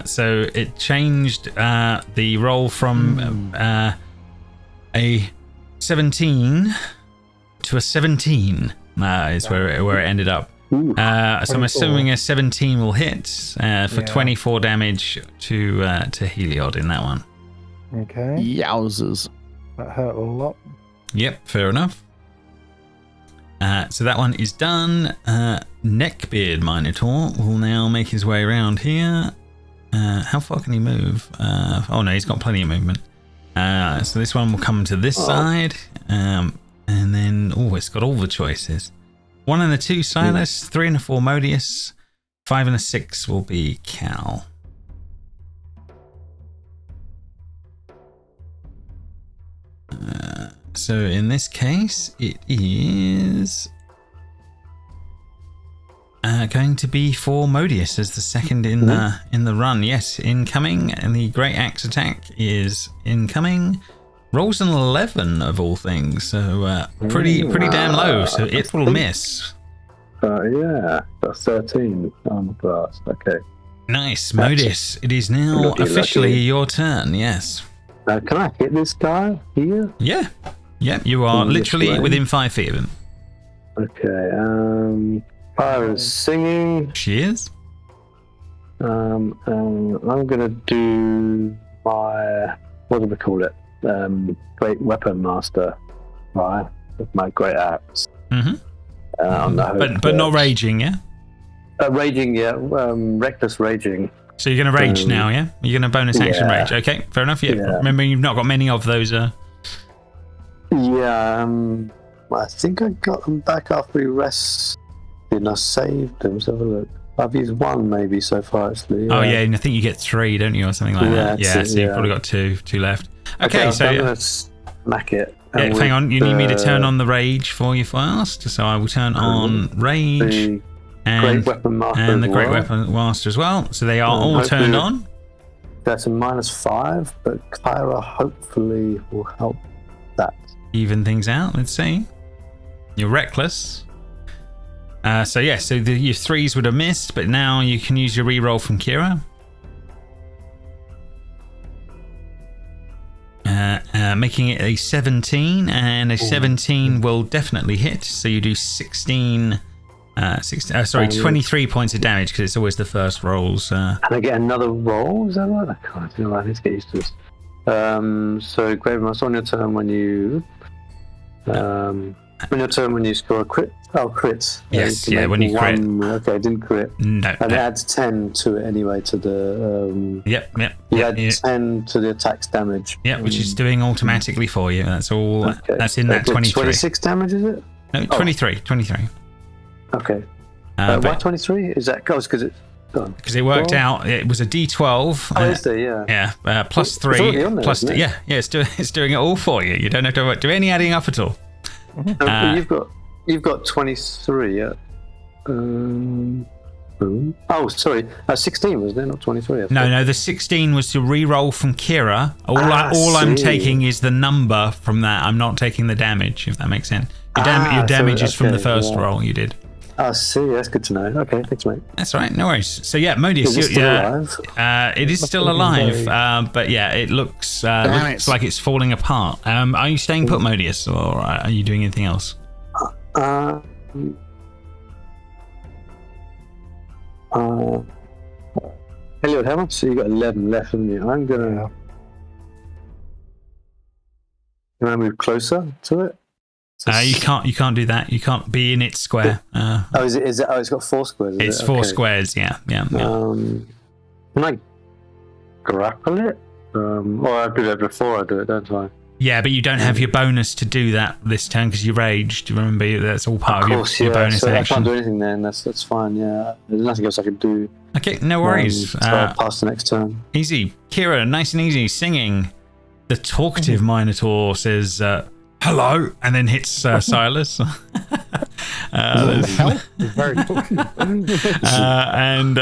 So it changed the roll from a 17 to a 17 is where it ended up. So I'm assuming a 17 will hit for 24 damage to Heliod in that one. Okay. Yowzers. That hurt a lot. Yep, fair enough. So that one is done. Neckbeard Minotaur will now make his way around here. How far can he move? Oh no, he's got plenty of movement. So this one will come to this side. And then, it's got all the choices. 1 and a 2 Silas, 3 and a 4 Modius, 5 and a 6 will be Cal. So in this case, it is going to be for Modius as the second in the run. Yes, incoming, and the Great Axe attack is incoming. Rolls an 11 of all things, so pretty damn low. So it will miss. That's 13 on the glass. Okay. Nice, Modius. It is now officially your turn. Yes. Can I hit this guy here? Yeah. You are literally within 5 feet of him. Okay. Fire is singing. She is. And I'm gonna do my, what do we call it? Great Weapon Master, right? With my Great Axe. But not raging, yeah? Raging, yeah. Reckless Raging. So you're going to rage now, yeah? You're going to bonus action rage. Okay, fair enough. Yeah. Remember, you've not got many of those. I think I got them back after we rested and I saved them. Let's have a look. I've used 1 maybe so far, actually. Oh, yeah, and I think you get 3, don't you, or something like that? Yeah, so you've probably got two left. Okay, so I'm going to smack it. Hang on, you need me to turn on the rage for you first. So I will turn on rage and the Great Weapon Master as well. So they are all turned on. That's a -5, but Kyra hopefully will help that. Even things out, let's see. You're reckless. So your 3s would have missed, but now you can use your reroll from Kira. Making it a 17, and a 17 will definitely hit. So you do 23 points of damage because it's always the first rolls. And I get another roll. Is that right? I can't feel like I need to get used to this. So Grave Master, on your turn when you score a crit. Oh, crits. Yes, when you crit. Okay, didn't crit. No. And it adds 10 to it anyway, to the... Yep. You add 10 to the attack's damage. Yeah, which is doing automatically for you. That's all. Okay. That's in that 23. 26 damage, is it? No, 23. 23. Okay. Why 23? Is that because it's... Because it worked out, it was a D12. Oh, is there? Yeah. Yeah, plus 3. There, plus it's doing it all for you. You don't have to do any adding up at all. You've got 23, yeah. Oh, sorry. 16 was there, not 23. No, the 16 was to re-roll from Kira. All I'm taking is the number from that. I'm not taking the damage, if that makes sense. Your damage is from the first roll you did. I see. That's good to know. Okay, thanks, mate. That's all right. No worries. So yeah, Modius, is it still alive? It is still alive, but yeah, it looks like it's falling apart. Are you staying put, Modius, or are you doing anything else? Elliot, how much? So you got 11 left, haven't you? I'm gonna. Can I move closer to it? You can't do that. You can't be in its square. Is it? Oh, it's got 4 squares. It's 4 squares. Yeah. Can I grapple it? Or I do that before I do it, don't I? Yeah, but you don't have your bonus to do that this turn because you raged. Remember, that's all part of your bonus so action. I can't do anything then. That's fine. Yeah, there's nothing else I can do. Okay, no worries. So I'll pass the next turn. Easy, Kira, nice and easy. Singing. The talkative Minotaur says, hello, and then hits Silas. Very talkative. And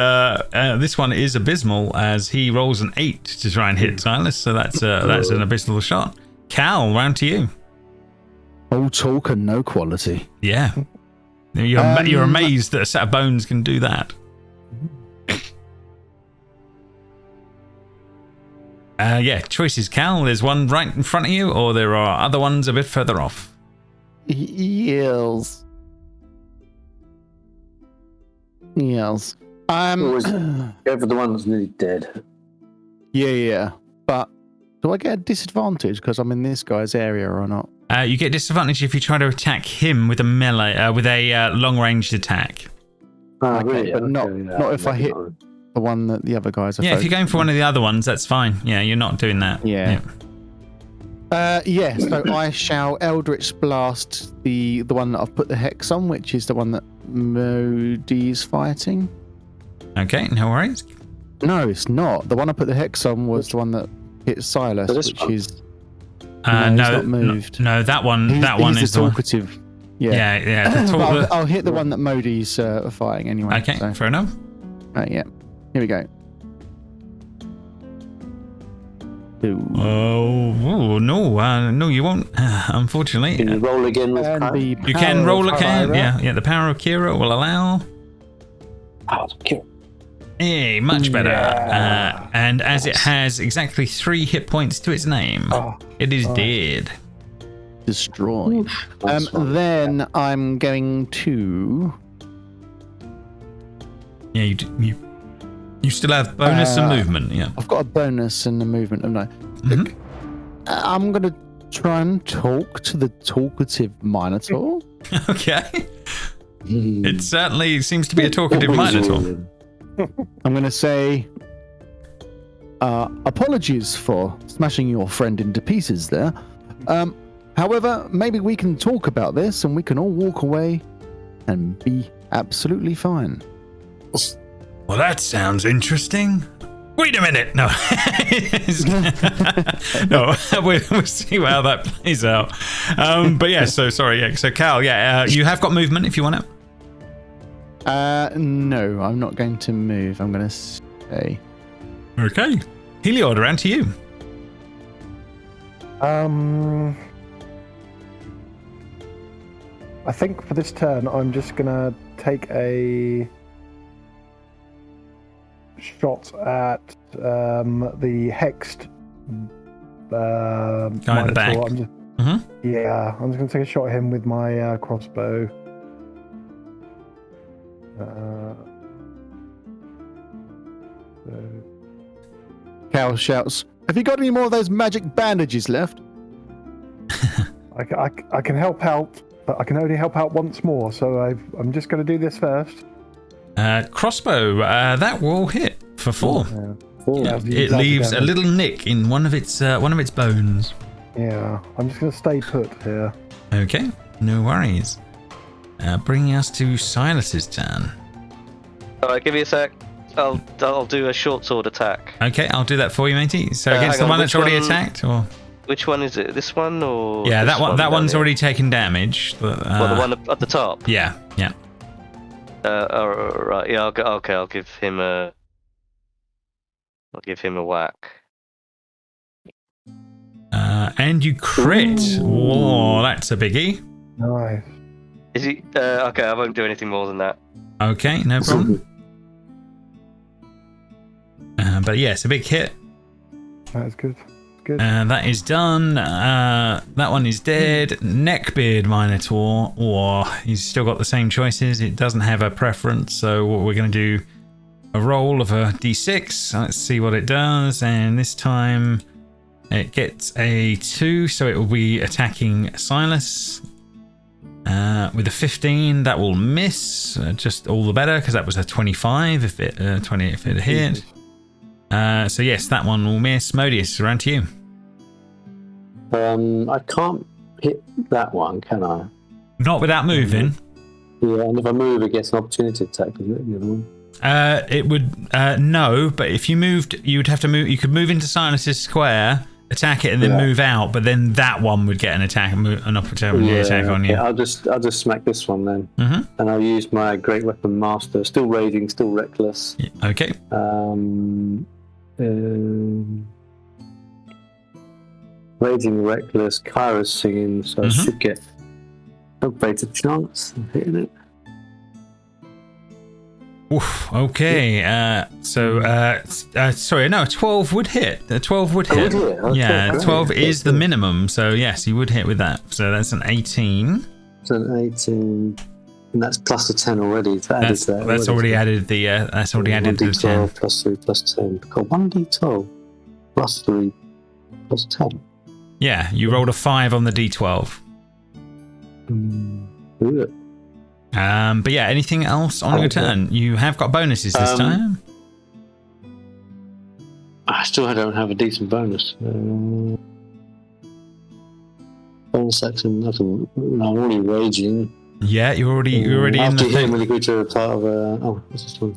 this one is abysmal as he rolls an 8 to try and hit Silas. So that's an abysmal shot. Cal, round to you. All talk and no quality. Yeah. You're amazed that a set of bones can do that. Choices, Cal. There's one right in front of you, or there are other ones a bit further off. Yes. Always go for the one that's nearly dead. Yeah. But do I get a disadvantage because I'm in this guy's area or not? You get disadvantage if you try to attack him with a melee, with a long-ranged attack. Okay, but not if I hit the one that the other guys are. Yeah, if you're going for one of the other ones, that's fine. Yeah, you're not doing that. Yeah. So I shall Eldritch Blast the one that I've put the hex on, which is the one that Modi's fighting. Okay, no worries. No, it's not. The one I put the hex on was the one that hit Silas, which is he's not moved. No, that one. He's Is the talkative. Yeah. But I'll hit the one that Modi's fighting anyway. Okay, so. Fair enough. Yeah. Here we go. Oh no, you won't. Unfortunately, can you roll again with Kira? You can roll again. Yeah. The power of Kira will allow. Power of Kira. Hey, much better. And as it has exactly 3 hit points to its name, it is dead. Destroyed. Then I'm going to. Yeah, you still have bonus and movement. Yeah, I've got a bonus and the movement. I'm going to try and talk to the talkative Minotaur. Okay. It certainly seems to be a talkative Minotaur. I'm going to say, apologies for smashing your friend into pieces there. However, maybe we can talk about this and we can all walk away and be absolutely fine. Well, that sounds interesting. Wait a minute. No. No, we'll see how that plays out. But yeah, so sorry. Yeah, so Cal, you have got movement if you want it. No, I'm not going to move. I'm going to stay. Okay. Heliod, around to you. I think for this turn, I'm just going to take a shot at the hexed guy in the back. Yeah, I'm just going to take a shot at him with my crossbow. Cal shouts, "Have you got any more of those magic bandages left?" I can help out, but I can only help out once more, so I'm just going to do this first. Crossbow, that will hit for 4. Yeah, it leaves a little nick in one of its bones. Yeah, I'm just going to stay put here. Okay, no worries. Bringing us to Silas's turn. Alright, give me a sec. I'll do a short sword attack. Okay, I'll do that for you, matey. So against the one that's already attacked, or which one is it? This one or yeah, that one. That one's already taken damage. The one at the top. Yeah. Right. Yeah. I'll give him a. I'll give him a whack. And you crit. Whoa, that's a biggie. Nice. Is he? Okay, I won't do anything more than that. Okay, no problem. But yes, a big hit. That's good. Good. That is done. That one is dead. Neckbeard Minotaur. Or he's still got the same choices. It doesn't have a preference. So what we're going to do, a roll of a d6. Let's see what it does. And this time it gets a 2. So it will be attacking Silas. With a 15, that will miss. Just all the better because that was a 25 if it hit. So yes, that one will miss. Modius, around to you. I can't hit that one, can I? Not without moving. Yeah, and if I move, it gets an opportunity attack, isn't it? The other one? It would no, but if you moved, you would have to move. You could move into Silas's square attack it and then move out, but then that one would get an opportunity attack on you. Yeah, I'll just smack this one then, and I'll use my Great Weapon Master. Still raging, still reckless. Yeah, okay. Raging, reckless. Kyra's singing, so I should get a greater chance of hitting it. Oof, okay. Sorry, no, 12 would hit. 12 would hit. Okay, yeah, 12 great. is the minimum, so yes, you would hit with that. So that's an 18. It's an 18, and that's plus the 10 already. That's already added the. That's already added the 10. 1d12 plus 3 plus 10. Got 1d12 plus 3 plus 10. Yeah, you rolled a 5 on the d12. But yeah, anything else on your turn? You have got bonuses this time. I still don't have a decent bonus. Bonus action, nothing. I'm already raging. Yeah, you're already in the thing. When you go to a part of what's this one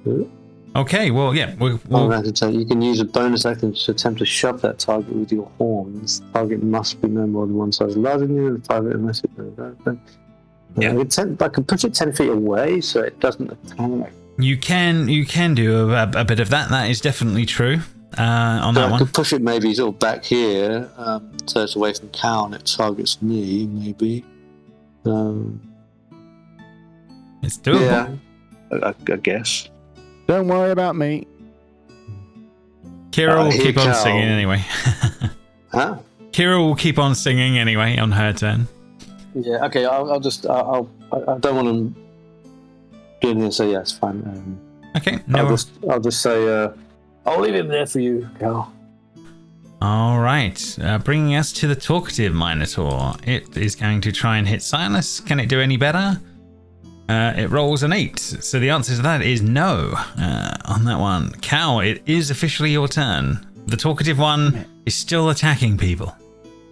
here? Okay, well, yeah. You can use a bonus action to attempt to shove that target with your horns. The target must be no more than one size larger than you, and private unless it. Yeah. I can push it 10 feet away so it doesn't attack. You can do a bit of that. That is definitely true on that one. I could push it maybe sort of back here, so it's away from Cal and it targets me, maybe. It's doable. Yeah, I guess. Don't worry about me. Kira will keep on singing anyway. Huh? Kira will keep on singing anyway on her turn. Yeah, okay, I don't want to get in and say yes, fine. Okay, I'll just say, I'll leave him there for you, Cal. All right, bringing us to the talkative Minotaur. It is going to try and hit Silas. Can it do any better? It rolls an 8, so the answer to that is no on that one. Cal, it is officially your turn. The talkative one is still attacking people.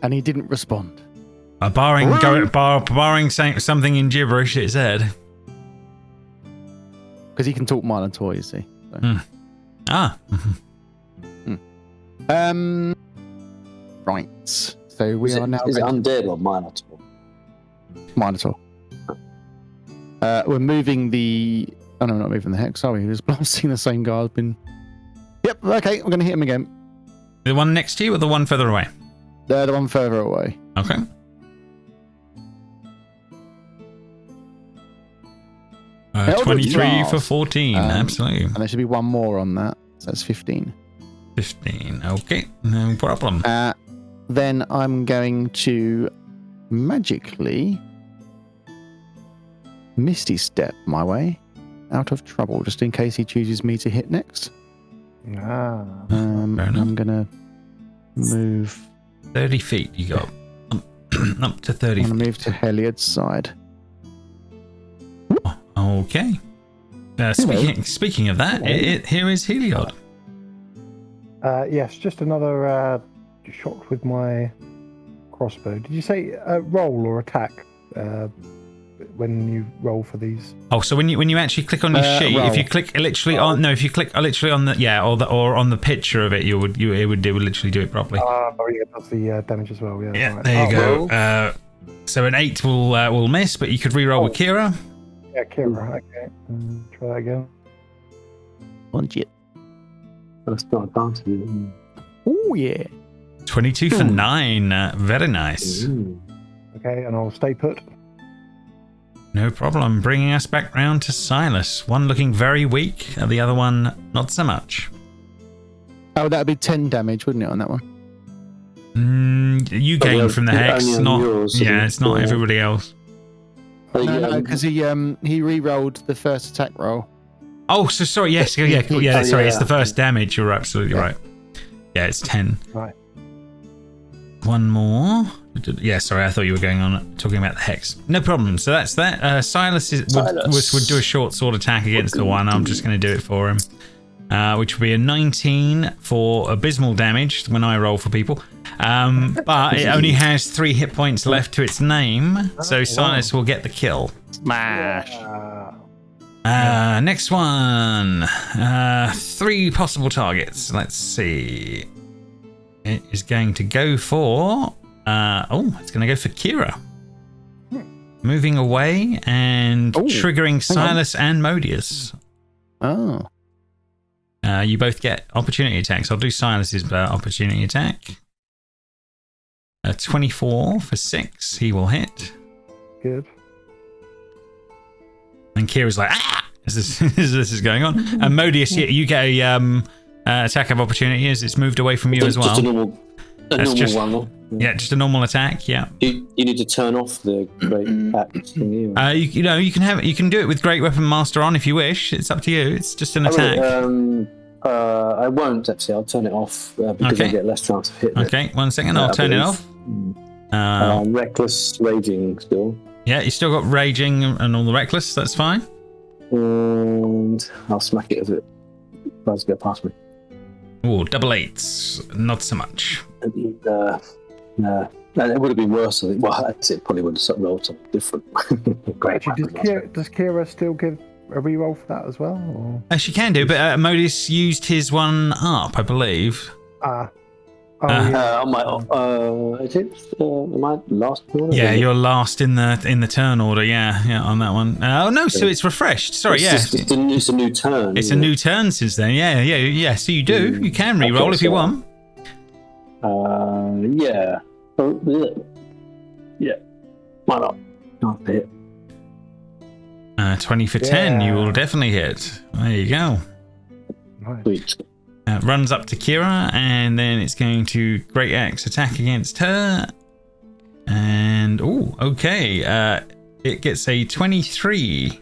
And he didn't respond. Barring saying something in gibberish, it said. Because he can talk Minotaur, you see. So. Right. So we are now. Is it undead or Minotaur? Minotaur. We're moving the. Oh no, we're not moving the hex, are we? We're just blasting the same guy. Yep. Okay, we're going to hit him again. The one next to you or the one further away? The one further away. Okay. Uh, 23 for 14, absolutely. And there should be one more on that, so that's 15. 15, okay, no problem. Then I'm going to magically Misty Step my way out of trouble, just in case he chooses me to hit next. I'm going to move 30 feet. You got up to 30 feet. I'm going to move to Heliod's side. Okay. Speaking of that, here is Heliod. Yes, just another shot with my crossbow. Did you say roll or attack when you roll for these? Oh, so when you actually click on your sheet, roll. If you click literally on on the or on the picture of it, it would literally do it properly. Oh yeah, that's the damage as well. Yeah. Yeah, there you go. So an 8 will miss, but you could reroll with Kira. Yeah, Kira. Okay, try that again. Punch it. That's not advantage. Oh yeah. 22 for 9. Very nice. Ooh. Okay, and I'll stay put. No problem. Bringing us back round to Silas. One looking very weak, and the other one not so much. Oh, that would be 10 damage, wouldn't it, on that one? You gain from the hex, not yours, it's not everybody else. No, because he re-rolled the first attack roll. Oh, so sorry. Yes, sorry. It's the first damage. You're absolutely right. Yeah, it's 10. Right. One more. Yeah, sorry. I thought you were going on talking about the hex. No problem. So that's that. Silas would do a short sword attack against the one. I'm just going to do it for him, which will be a 19 for abysmal damage when I roll for people. But it only has 3 hit points left to its name, so Silas will get the kill. Smash. Next one. 3 possible targets. Let's see. It is going to go for... it's going to go for Kira. Moving away and triggering Silas and Modius. Oh. You both get opportunity attacks. I'll do Silas's opportunity attack. 24 for 6. He will hit. Good. And Kira's like, as this is going on. And Modius, you get a attack of opportunity as it's moved away from you as well. Just a normal one. Yeah, just a normal attack. Yeah. You need to turn off the great axe thingy. You can do it with Great Weapon Master on if you wish. It's up to you. It's just an attack. I won't actually. I'll turn it off because I get less chance of hitting it. Okay, 1 second. I'll turn it off. Reckless raging still. Yeah, you still got raging and all the reckless. That's fine. And I'll smack it as it tries to go past me. Oh, double 8s. Not so much. No, it would have been worse. I think. Well, it probably would have rolled something different. Great. Does Kira still give a reroll for that as well? Or? She can do, but Modius used his one up, I believe. Yeah. Am I last one? Yeah, you're last in the turn order. Yeah, on that one. Oh no, so it's refreshed. Sorry, it's a new turn. It's a new turn since then. Yeah. So you can re-roll if you want. Yeah. Yeah. Why not? Not hit. 20 for 10. You will definitely hit. There you go. Nice. Sweet. Runs up to Kira, and then it's going to Great Axe attack against her. And it gets a 23,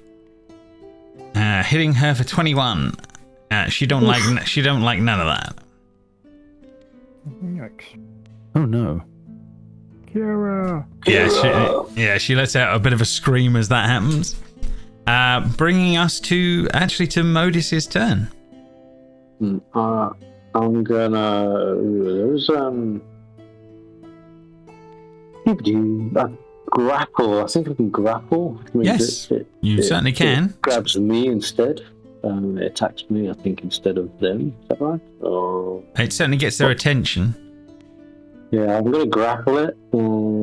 hitting her for 21. She don't like none of that. Yikes. Oh no. Kira. She lets out a bit of a scream as that happens. Bringing us to Modis's turn. I'm gonna. There's grapple. I think I can grapple. Yes, you certainly can. It grabs me instead. It attacks me, I think, instead of them. Is that right? It certainly gets their attention. Yeah, I'm gonna grapple it.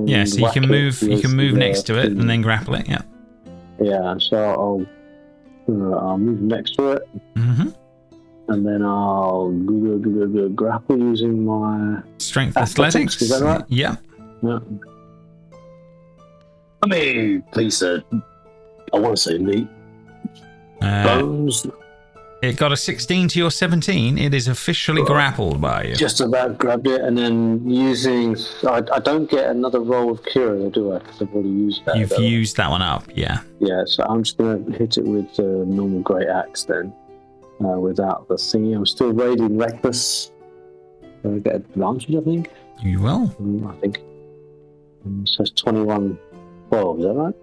Yeah, so you can move. You can move next to it and then grapple it. Yeah. Yeah, so I'll move next to it. Mm-hmm. And then I'll grapple using my strength athletics. Is that right? Yeah. I mean, please, I want to say meat. Bones. It got a 16 to your 17. It is officially grappled by you. Just about grabbed it, and then using. I don't get another roll of Kira, do I? Because I've already used that. You've used that one up, yeah. Yeah, so I'm just going to hit it with the normal Great Axe then. Without the thingy. I'm still raiding reckless. I get advantage, I think. You will. I think. So it's 21 12, is that right?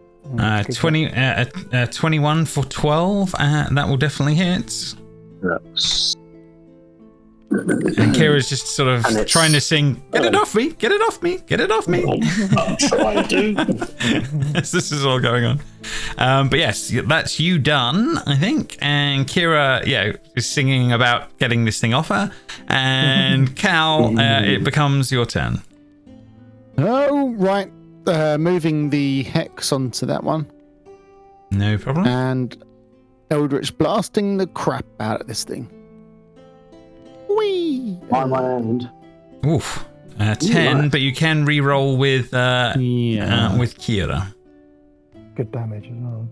21 for 12. That will definitely hit. Yes. And Kira's just sort of trying to sing, get it off me, get it off me, get it off me. I'm trying to. Yes, this is all going on. But yes, that's you done, I think. And Kira, is singing about getting this thing off her. And Cal, it becomes your turn. Oh, right. Moving the hex onto that one. No problem. And Eldritch blasting the crap out of this thing. Whee! On my hand. Oof. 10, but you can re-roll with Kira. Good damage as well.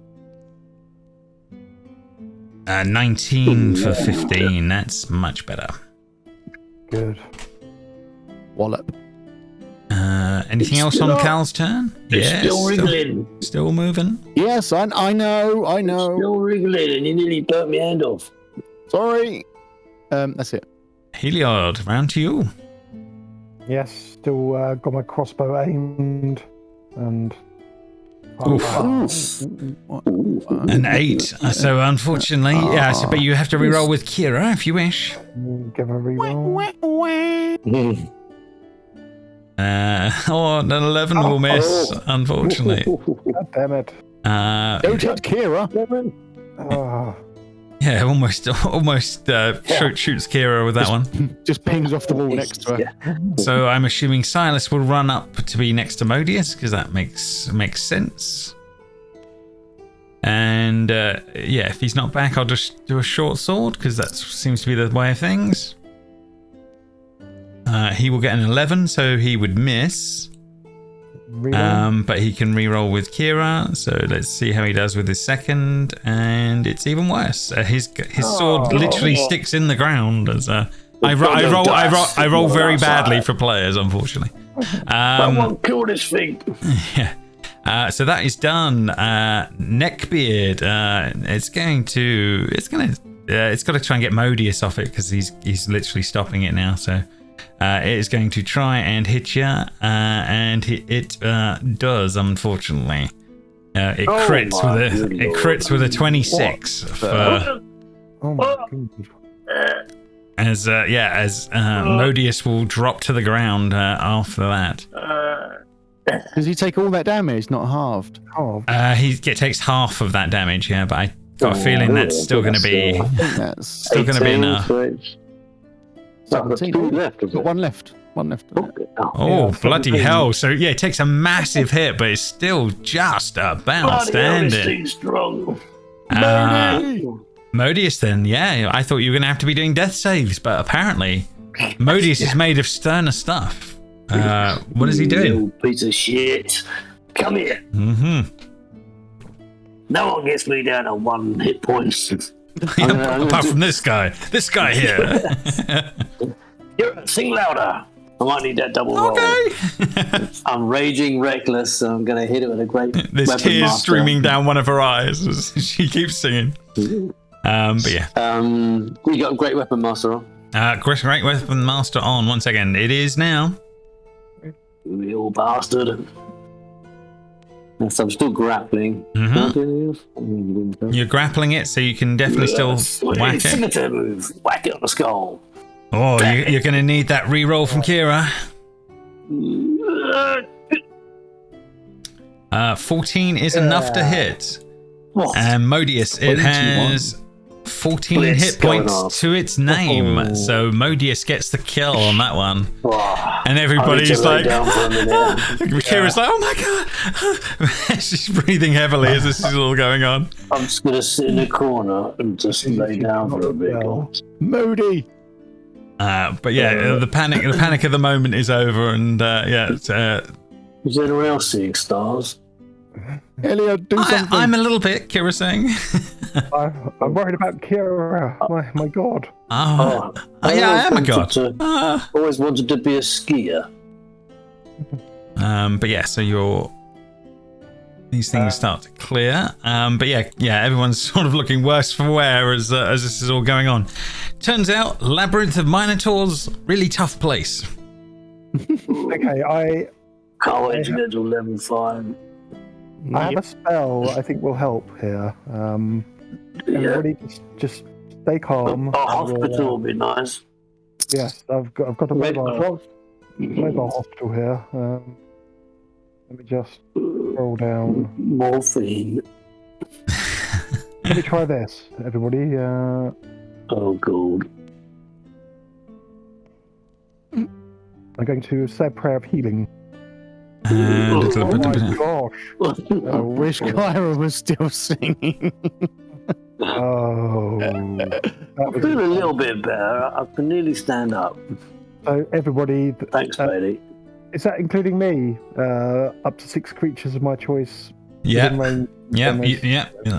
19 for 15. That's much better. Good. Wallop. Anything else on Cal's turn? It's still wriggling. Still moving? Yes, I know. Still wriggling, and you nearly burnt my hand off. Sorry. That's it. Heliod, round to you. Yes, still got my crossbow aimed, and an 8. So unfortunately, but you have to reroll with Kira if you wish. Give a reroll. An 11 will miss, unfortunately. God damn it. Don't hit Kira. Yeah, almost shoots Kira with that one. Just pings off the wall next to her. Yeah. So I'm assuming Silas will run up to be next to Modius, because that makes sense. And if he's not back, I'll just do a short sword, because that seems to be the way of things. He will get an 11, so he would miss. But he can reroll with Kira, so let's see how he does with his second, and it's even worse. His sword literally sticks in the ground. As I roll very badly for players, unfortunately. I won't kill this thing. Yeah. So that is done. Neckbeard. It's got to try and get Modius off it, because he's literally stopping it now. So it is going to try and hit you, and it does, unfortunately. It crits with a 26 for. Oh my goodness. As Modius will drop to the ground after that. Does he take all that damage, not halved? He takes half of that damage, yeah, but I got a feeling that's still going to be enough. Got two left. Got one left. Oh, bloody hell. So, yeah, it takes a massive hit, but it's still just about standing. Strong. Modius, then, yeah, I thought you were going to have to be doing death saves, but apparently Modius is made of sterner stuff. What is he doing? You piece of shit. Come here. Mm-hmm. No one gets me down to 1 hit points. Apart from this guy here. Sing louder. I might need that double roll. Okay. I'm raging reckless, so I'm going to hit it with a great There's weapon tears master. streaming down one of her eyes as she keeps singing. But yeah. We got a great weapon master on. Great weapon master on. Once again, it is now. You old bastard. So I'm still grappling. Mm-hmm. You're grappling it, so you can definitely still whack it. Scimitar move. Whack it on the skull. Oh, you're going to need that reroll from Kira. 14 is enough to hit. And Modius, it has 14 hit points to its name. So Modius gets the kill on that one. And everybody's like, Kira's like, oh my god. She's breathing heavily as this is all going on. I'm just going to sit in the corner and just lay down for a bit. Modi! But yeah, the panic of the moment is over, and is anyone else seeing stars? Elliot, do something. I'm a little bit, Kira's saying. I'm worried about Kira. My god. Yeah, I am a god. Always wanted to be a skier. But yeah, so these things start to clear. But yeah, everyone's sort of looking worse for wear as this is all going on. Turns out, Labyrinth of Minotaurs, really tough place. Okay, Can't wait to get to level 5. I have a spell I think will help here. Everybody just stay calm. A hospital would be nice. Yes, I've got a mobile hospital here. Let me just scroll down. Morphine. Let me try this, everybody. Oh, God. I'm going to say a prayer of healing. And Oh my gosh. I wish Kyra was still singing. Oh. I feel a little bit better. I can nearly stand up. So everybody... Thanks, Brady. Is that including me? Up to 6 creatures of my choice. Yeah,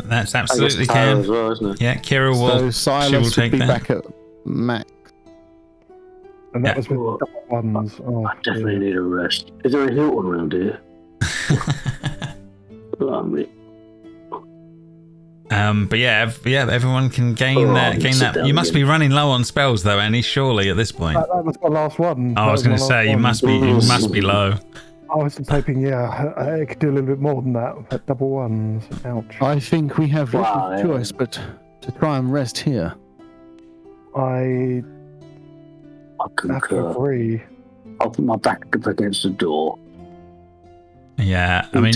that's absolutely can. As well, isn't it? Yeah, Kira will. So Silas take would be that. back at max. And that was with double ones. Oh, I definitely need a rest. Is there a Hilton around here? But yeah, everyone can gain that. You must be running low on spells though, Annie. Surely at this point. That was my last one. I was going to say you must be low. I was hoping, I could do a little bit more than that. At double ones. Ouch. I think we have little choice but to try and rest here. I have to agree. I'll put my back up against the door. Yeah, I mean,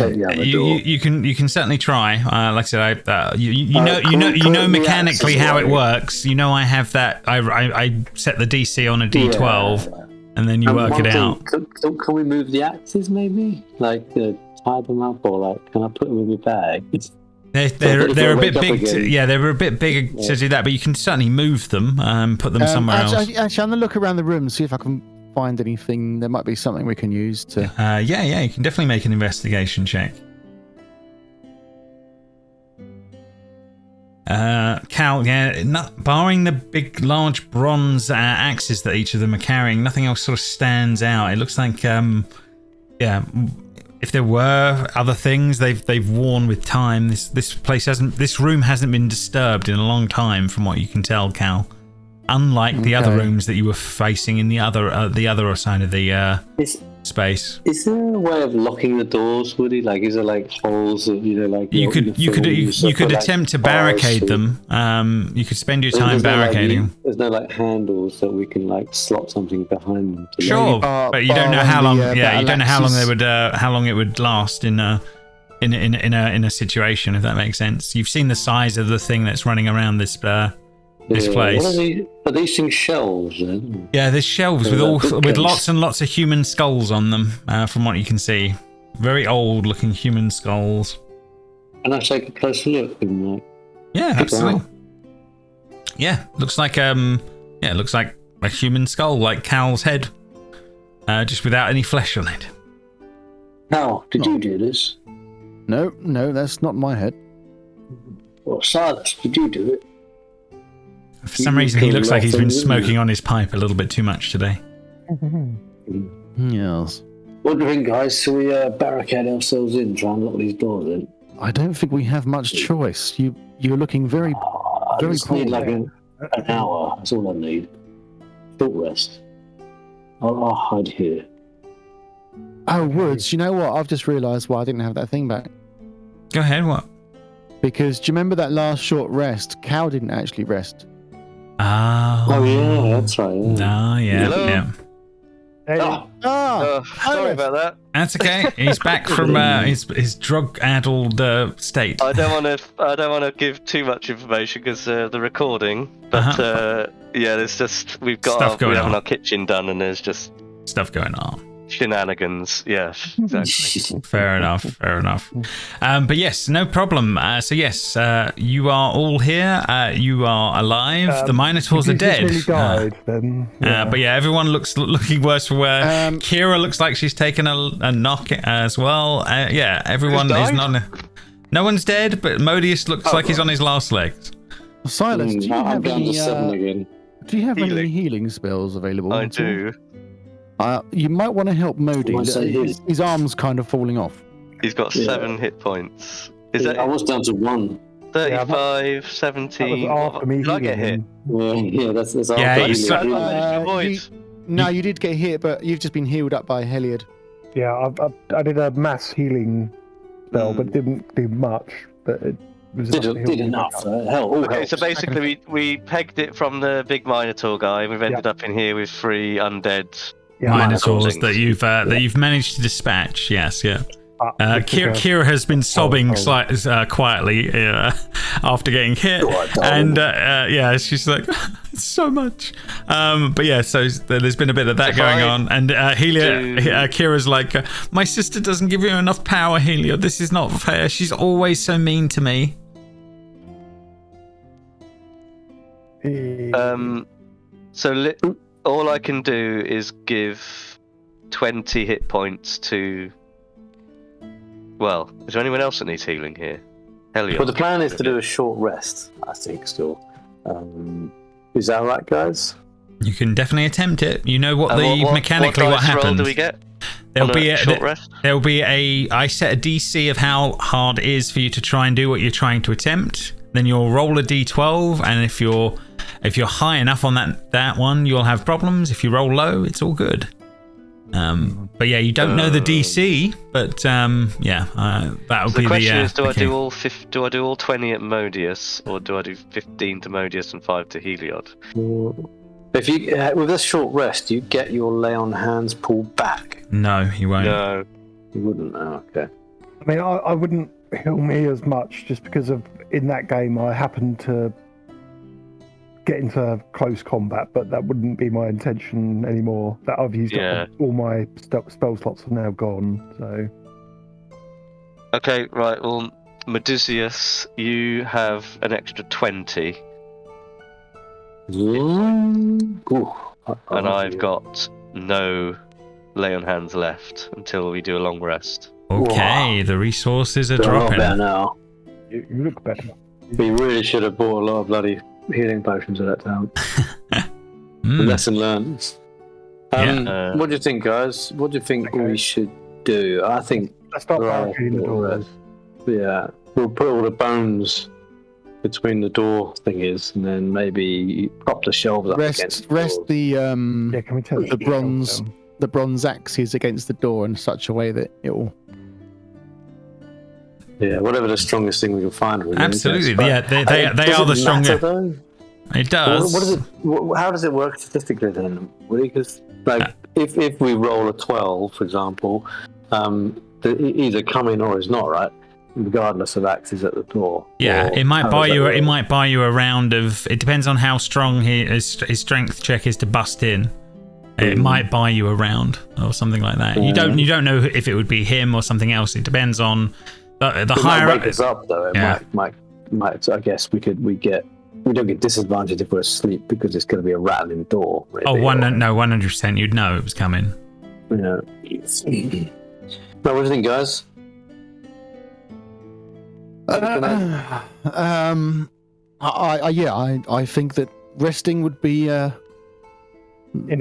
you can certainly try. Like I said, you know mechanically how it works. You know, I have that. I set the DC on a D12, and then you work it out. Can we move the axes, maybe? Like tie them up, or like, can I put them in my bag? They're a bit big. They're a bit bigger to do that, but you can certainly move them, put them somewhere else. Actually, I'm gonna look around the room and see if I can find anything. There might be something we can use to. You can definitely make an investigation check. Cal, barring the big, large bronze axes that each of them are carrying, nothing else sort of stands out. It looks like, if there were other things, they've worn with time. This room hasn't been disturbed in a long time, from what you can tell, Cal. Unlike the other rooms that you were facing in the other side of the space. Is there a way of locking the doors, Woody? Like, is there like holes that you could attempt to barricade them. You could spend your time barricading. There's no like handles that we can like slot something behind them. Sure, but you don't know how long. You don't know how long they would. How long it would last in a situation, if that makes sense. You've seen the size of the thing that's running around this place. Are these things shelves then? Yeah, there's shelves with lots and lots of human skulls on them, from what you can see. Very old looking human skulls. Can I take a closer look? Yeah, absolutely. Yeah, looks like it looks like a human skull, like Cal's head, just without any flesh on it. Cal, did you do this? No, that's not my head. Well, Silas, did you do it? For some reason, he looks like he's been smoking on his pipe a little bit too much today. Yes. What do you think, guys? Shall we barricade ourselves in, try and lock these doors in? I don't think we have much choice. You're looking very I just need like an hour. That's all I need. Short rest. I'll hide here. Oh, Woods, you know what? I've just realised why I didn't have that thing back. Go ahead, what? Because do you remember that last short rest? Cal didn't actually rest. Oh yeah, that's right. Yeah. Hello? Yeah. Hey. Sorry about that. That's okay. He's back from his drug-addled state. I don't want to give too much information because the recording. But there's just we're having our kitchen done, and there's just stuff going on. Shenanigans, yes, exactly. Fair enough. But yes, no problem. So yes, you are all here. You are alive. The Minotaurs are dead. Really died, then, but yeah, everyone looking worse for wear. Kira looks like she's taken a knock as well. Everyone is not. No one's dead, but Modius looks like he's on his last legs. Silas, do you have any? Do you have any healing spells available? I do. You might want to help Modi. His arm's kind of falling off. He's got 7 hit points. I was down to 1. 35, 17. Did I get hit? Yeah, that's after. No, you did get hit, but you've just been healed up by Heliod. Yeah, I did a mass healing spell, but didn't do much. But it was did enough. Okay, so basically we pegged it from the big Minotaur guy. We've ended up in here with 3 undead. Minotaurs that you've managed to dispatch. Yes, yeah. Kira has been sobbing quietly after getting hit, and she's like, it's so much. But yeah, so there's been a bit of that going on, and Kira's like, my sister doesn't give you enough power, Helia. This is not fair. She's always so mean to me. All I can do is give 20 hit points to... Well, is there anyone else that needs healing here? Helios. Well, the plan is to do a short rest, I think, still. Is that right, guys? You can definitely attempt it. You know what mechanically what happens. Roll do we get? There'll be a I set a DC of how hard it is for you to try and do what you're trying to attempt. Then you'll roll a D12, and if you're high enough on that one, you'll have problems. If you roll low, it's all good. But yeah, you don't know the DC, but that'll be the question is, do I do all 20 at Modius, or do I do 15 to Modius and 5 to Heliod? If you with this short rest, you get your lay on hands pulled back. No, you won't. No. You wouldn't. Oh, okay. I mean, I wouldn't heal me as much just because of in that game I happen to get into close combat, but that wouldn't be my intention anymore. That I've used up all my spell slots are now gone. So. Okay, right. Well, Medusius, you have an extra 20. Ooh. And I've got no lay on hands left until we do a long rest. Okay, Wow. The resources are They're a lot dropping. better now. You look better. We really should have bought a lot of bloody healing potions at that time. Lesson learned. What do you think, guys? What do you think we should do? I think let's start barricading the doors. Yeah, we'll put all the bones between the door thingies, and then maybe prop the shelves up against the rest doors. Can we tell the bronze axes against the door in such a way that it will. Yeah, whatever the strongest thing we can find. Really, Absolutely, yeah, they are the strongest. It does. What is it? How does it work statistically then? Because if we roll a 12, for example, either come in or is not, right? Regardless of axes at the door. Yeah, it might buy you. It might buy you a round of. It depends on how strong his strength check is to bust in. It might buy you a round or something like that. You don't know if it would be him or something else. It depends on the higher. Might wake us up though. It might. I guess we don't get disadvantaged if we're asleep because it's going to be a rattling door. Maybe, 100%. You'd know it was coming. Yeah. Now, what do you think, guys? I think that resting would be in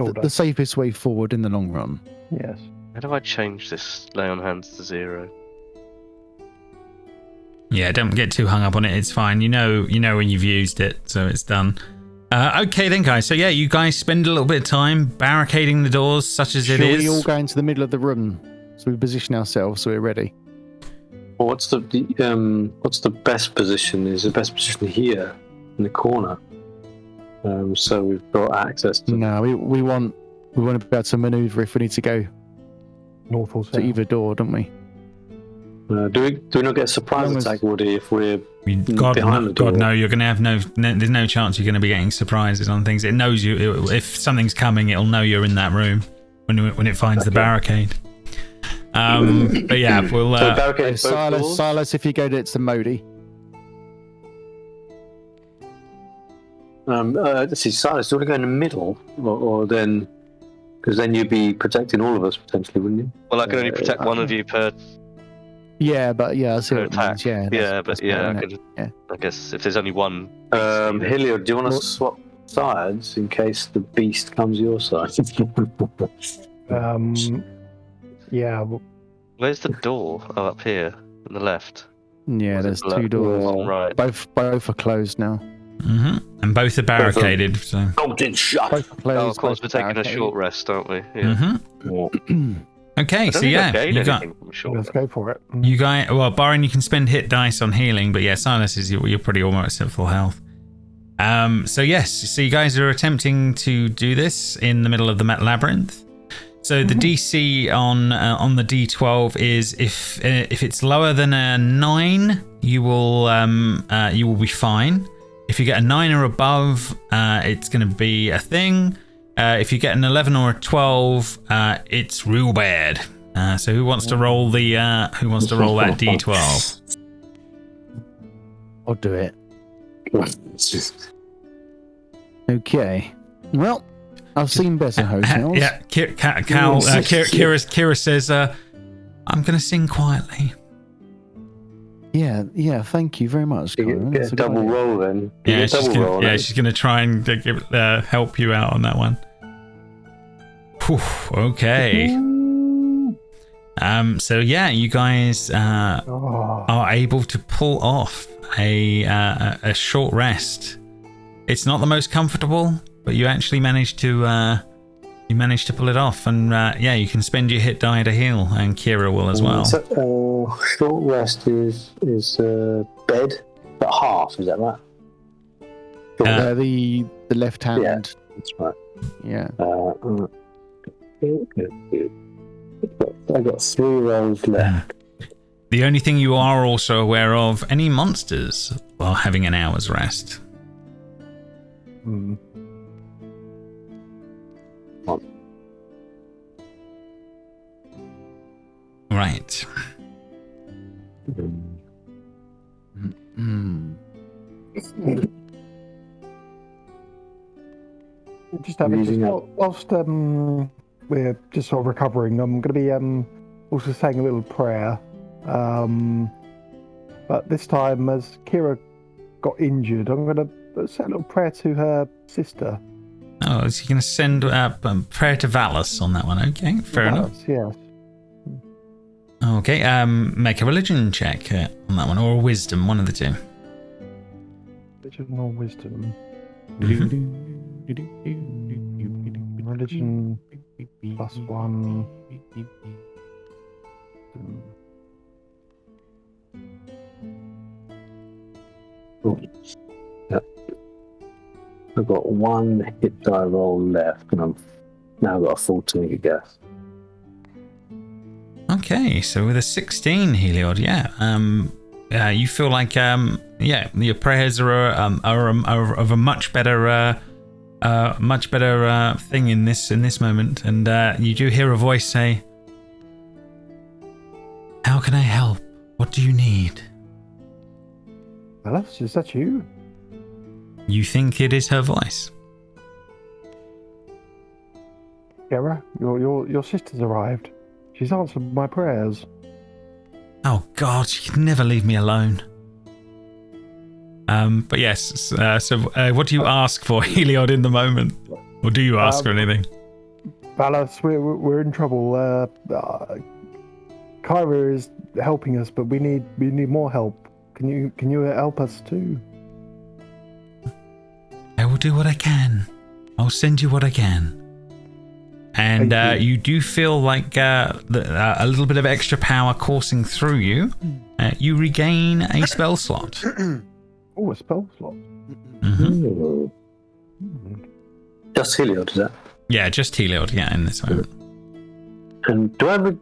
order. The safest way forward in the long run. Yes. How do I change this lay on hands to 0? Yeah, don't get too hung up on it. It's fine. You know when you've used it, so it's done. Okay then, guys. So yeah, you guys spend a little bit of time barricading the doors, such as it is. Should we all go into the middle of the room so we position ourselves so we're ready? Well, what's the best position? Is the best position here in the corner? So we've got access to. No, we want to be able to maneuver if we need to go north or south to either door, don't we? Do we not get a surprise attack, Woody, if we're behind the door? God, no, you're going to have there's no chance you're going to be getting surprises on things. It knows you. If something's coming, it'll know you're in that room when it finds the barricade. But yeah, we'll. Silas, if you go to Modi. Let's see, Silas, do you want to go in the middle, or then? Because then you'd be protecting all of us potentially, wouldn't you? Well, I can only protect one of you per. Yeah, but I see what attack. It means. I guess if there's only one. Helio, do you want to swap sides in case the beast comes your side? Yeah. Where's the door? Oh, up here on the left. Yeah, there's two doors. Right. Both are closed now. Mm-hmm. And both are barricaded. So. Bolted shut. Both are closed, of course, we're taking a short rest, aren't we? Yeah. Mm-hmm. Okay, so yeah, let's go for it. You guys, well, Byron, you can spend hit dice on healing, but yeah, Silas you're pretty almost at full health. So yes, so you guys are attempting to do this in the middle of the labyrinth. So the DC on the D12 is if it's lower than a 9, you will be fine. If you get a 9 or above, it's going to be a thing. If you get an 11 or a 12, it's real bad. So who wants to roll that D12? I'll do it. Okay. Well, I've seen better hotels. Yeah, Kira says, I'm going to sing quietly. Yeah, thank you very much. You get a double roll then. Yeah, she's going to try and help you out on that one. Whew, okay. So yeah, you guys are able to pull off a short rest. It's not the most comfortable, but you actually managed to pull it off, and yeah, you can spend your hit die to heal, and Kira will as well. So, short rest is bed, but half. Is that right? The left hand. Yeah, that's right. Yeah. I got 3 rolls left. The only thing you are also aware of, any monsters while having an hour's rest. Hmm. Right. Just whilst we're just sort of recovering, I'm going to be also saying a little prayer. But this time, as Kira got injured, I'm going to say a little prayer to her sister. Oh, is he going to send a prayer to Valus on that one? Okay, fair enough. Yes. Okay, make a religion check on that one, or a wisdom, one of the two. Religion or wisdom? Mm-hmm. Religion +1. Yep. I've got 1 hit die roll left, and I've now got a 14 to guess. Okay, so with a 16, Heliod, you feel like your prayers are of a much better thing in this moment, and you do hear a voice say, "How can I help? What do you need?" Alice, is that you? You think it is her voice. Kira, your sister's arrived. She's answered my prayers. Oh God, she can never leave me alone. But yes, so what do you ask for, Heliod, in the moment? Or do you ask for anything? Valos, we're in trouble. Kyra is helping us, but we need more help. Can you help us too? I will do what I can. I'll send you what I can. And you do feel like a little bit of extra power coursing through you. You regain a spell slot. Oh, a spell slot. Mm-hmm. Just Heliod, is that? Yeah, just Heliod, in this moment. And do I have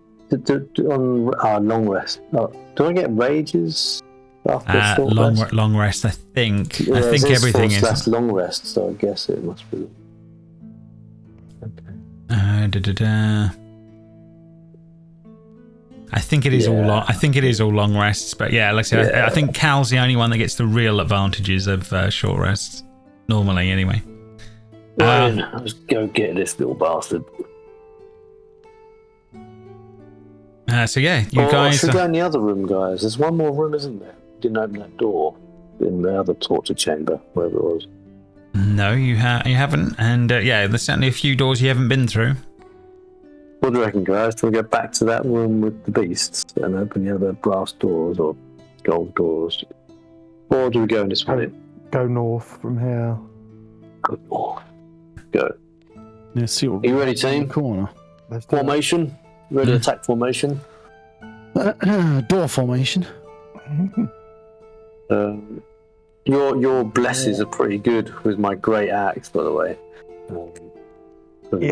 on long rest? Do I get rages after short rest? Long rest, I think. Yeah, I think everything is. That's long rest, so I guess it must be. Okay. I think it is all long. I think it is all long rests, but like I said, I think Cal's the only one that gets the real advantages of short rests. Normally, anyway. Let's go get this little bastard. You guys. Should we go in the other room, guys? There's one more room, isn't there? Didn't open that door in the other torture chamber, wherever it was. No, you haven't, and there's certainly a few doors you haven't been through. What do you reckon, guys? Do we go back to that room with the beasts and open the other brass doors or gold doors? Or do we go in this way? Go north from here. Go north. Go. Yeah, see what Are you ready, team? Corner. Formation? Ready attack formation? Door formation. Your blesses are pretty good with my great axe, by the way. And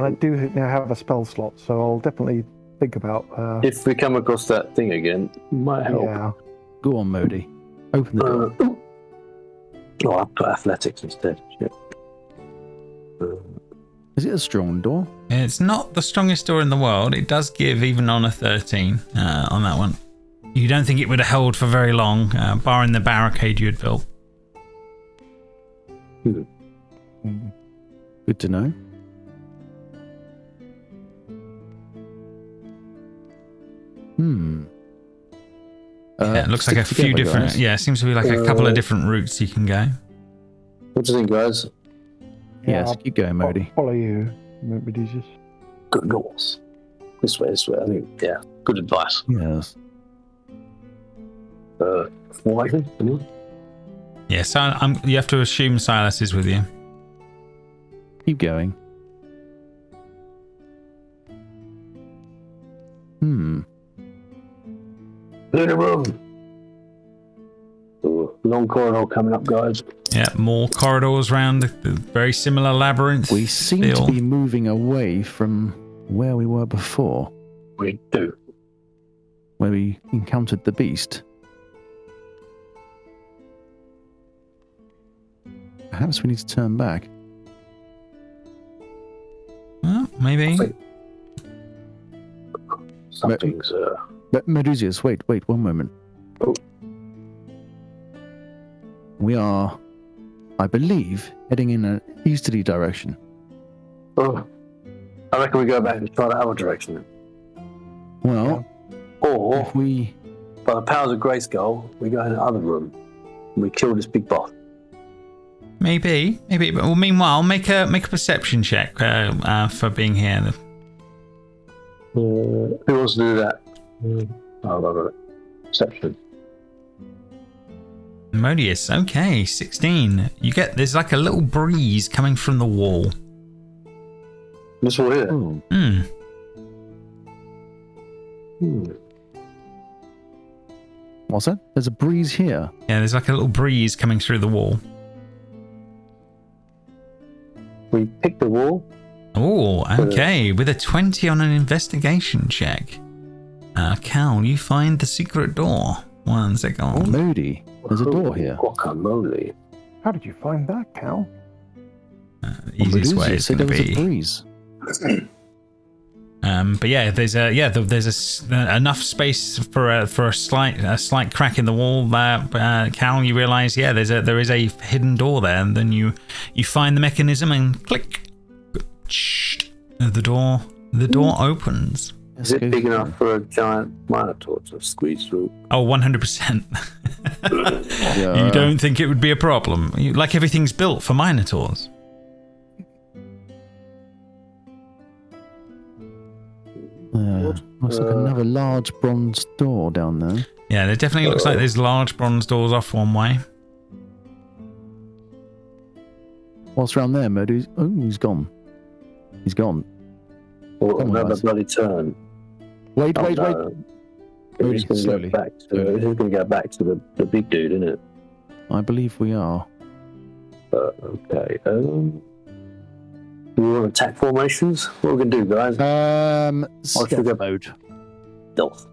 I do now have a spell slot, so I'll definitely think about. If we come across that thing again, it might help. Yeah. Go on, Modi. Open the door. I'll put athletics instead. Shit. Is it a strong door? It's not the strongest door in the world. It does give even on a 13 on that one. You don't think it would have held for very long, barring the barricade you had built. Good to know. It looks like a few different. Guys. Yeah, it seems to be like a couple of different routes you can go. What do you think, guys? Yes, keep going, Modi. Follow you, Medusas. Go north. This way. I think, good advice. Yes. Formation? Yeah, so you have to assume Silas is with you. Keep going. In a room. Ooh, long corridor coming up, guys. Yeah, more corridors round the very similar labyrinth. We seem to be moving away from where we were before? We do. Where we encountered the beast? Perhaps we need to turn back. Well, maybe. Something's. But Medusius, wait, one moment. Oh. We are, I believe, heading in an easterly direction. Oh, I reckon we go back and try the other direction then. Well, Or, if we... by the powers of Grayskull, we go in the other room and we kill this big boss. Maybe. But well, meanwhile, make a perception check for being here. Who wants to do that? Oh, right. Perception. Modius, okay, 16. There's like a little breeze coming from the wall. This one here. Oh, what's that? There's a breeze here. Yeah, there's like a little breeze coming through the wall. We pick the wall. Oh, okay. With a 20 on an investigation check. Cal, you find the secret door. 1 second. Oh, Moody, there's a door here. Guacamole. How did you find that, Cal? Easiest way is said going there to was a be. breeze. But yeah, there's enough space for a slight crack in the wall. Cal, you realise there is a hidden door there, and then you find the mechanism and click. The door opens. Is it big enough for a giant minotaur to squeeze through? Oh, 100%. Yeah. You don't think it would be a problem? Like everything's built for minotaurs. Looks like another large bronze door down there. Yeah, it definitely looks like there's large bronze doors off one way. What's around there, Moody? Oh, he's gone. He's gone. Or Come on, another guys. bloody turn. Wait. He's Moody, going to slowly. go back to the big dude, isn't it? I believe we are. Okay. Do we want attack formations? What are we going to do, guys? Stealth go- mode. Stealth.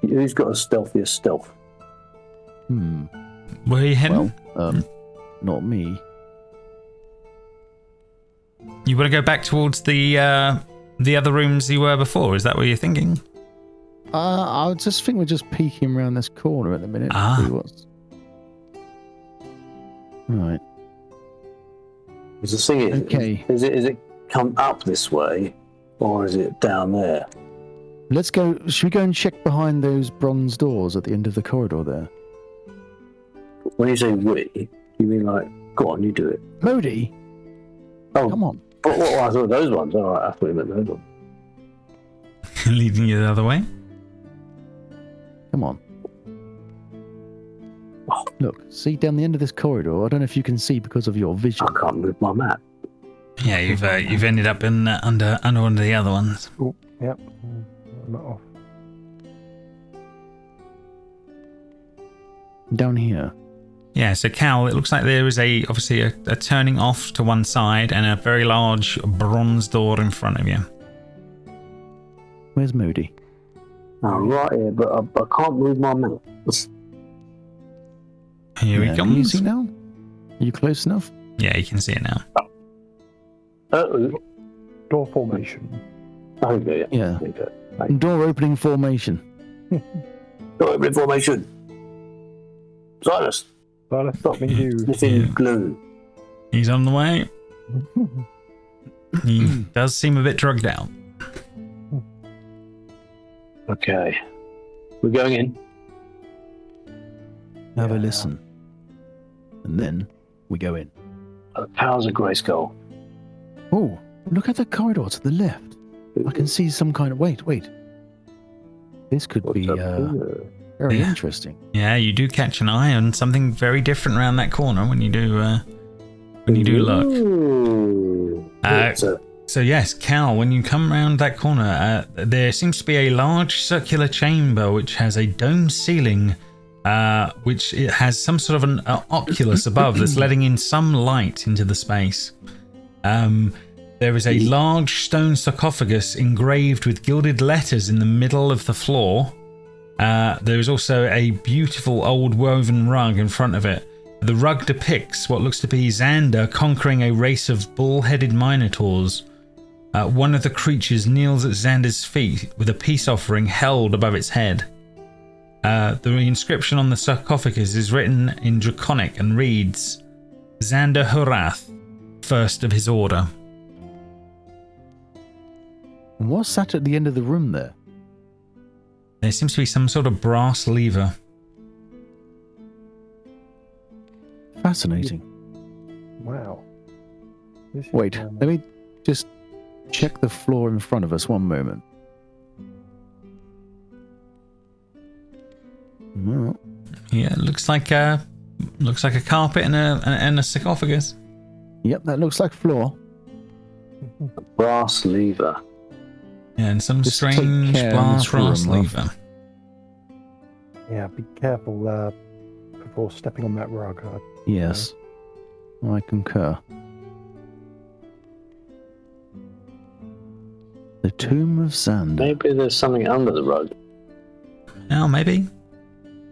Who's got a stealthiest stealth? Where are you heading? Well, not me. You want to go back towards the other rooms you were before? Is that what you're thinking? I just think we're just peeking around this corner at the minute. Ah. See what's... Right. Because the thing is, Okay. is it come up this way, or is it down there? Let's go. Should we go and check behind those bronze doors at the end of the corridor there? When you say we, you mean like, go on, you do it. Modi, Oh, come on. What, I thought those ones. All right, I thought you meant those ones. Leading you the other way? Come on. Look, see down the end of this corridor. I don't know if you can see because of your vision. I can't move my map. Yeah, you've ended up in under one of the other ones. Oh, yep. I'm not off. Down here. Yeah, so Cal, it looks like there is obviously a turning off to one side and a very large bronze door in front of you. Where's Moody? I'm right here, but I can't move my map. Here he Can you comes. see now? Are you close enough? Yeah, you can see it now. Door formation. Okay, Yeah. Okay. Door opening formation. Door opening formation. Silas, So let's stop me you. sniffing Yeah. glue. He's on the way. He does seem a bit drugged out. Okay. We're going in. Have a listen. And then we go in. Powers of Grayskull. Oh, look at the corridor to the left. I can see some kind of... Wait. This could What's be up here? very Yeah. interesting. Yeah, you do catch an eye on something very different around that corner when you do look. Ooh. It's a- So yes, Cal, when you come round that corner, there seems to be a large circular chamber which has a domed ceiling, which it has some sort of an oculus above that's letting in some light into the space. There is a large stone sarcophagus engraved with gilded letters in the middle of the floor. There is also a beautiful old woven rug in front of it. The rug depicts what looks to be Zander conquering a race of bull-headed minotaurs. One of the creatures kneels at Zander's feet with a peace offering held above its head. The inscription on the sarcophagus is written in Draconic and reads, Zander Horath, first of his order. And what's that at the end of the room there? There seems to be some sort of brass lever. Fascinating. Wow. Wait, let me just check the floor in front of us one moment. Well, Yeah, it looks like a carpet and a sarcophagus. yep, that looks like floor. A brass lever. Yeah, and some Just take strange care brass not to remove. lever. Yeah, be careful before stepping on that rug. Yes, I concur. The Tomb of Zander. Maybe there's something under the rug. Oh, maybe.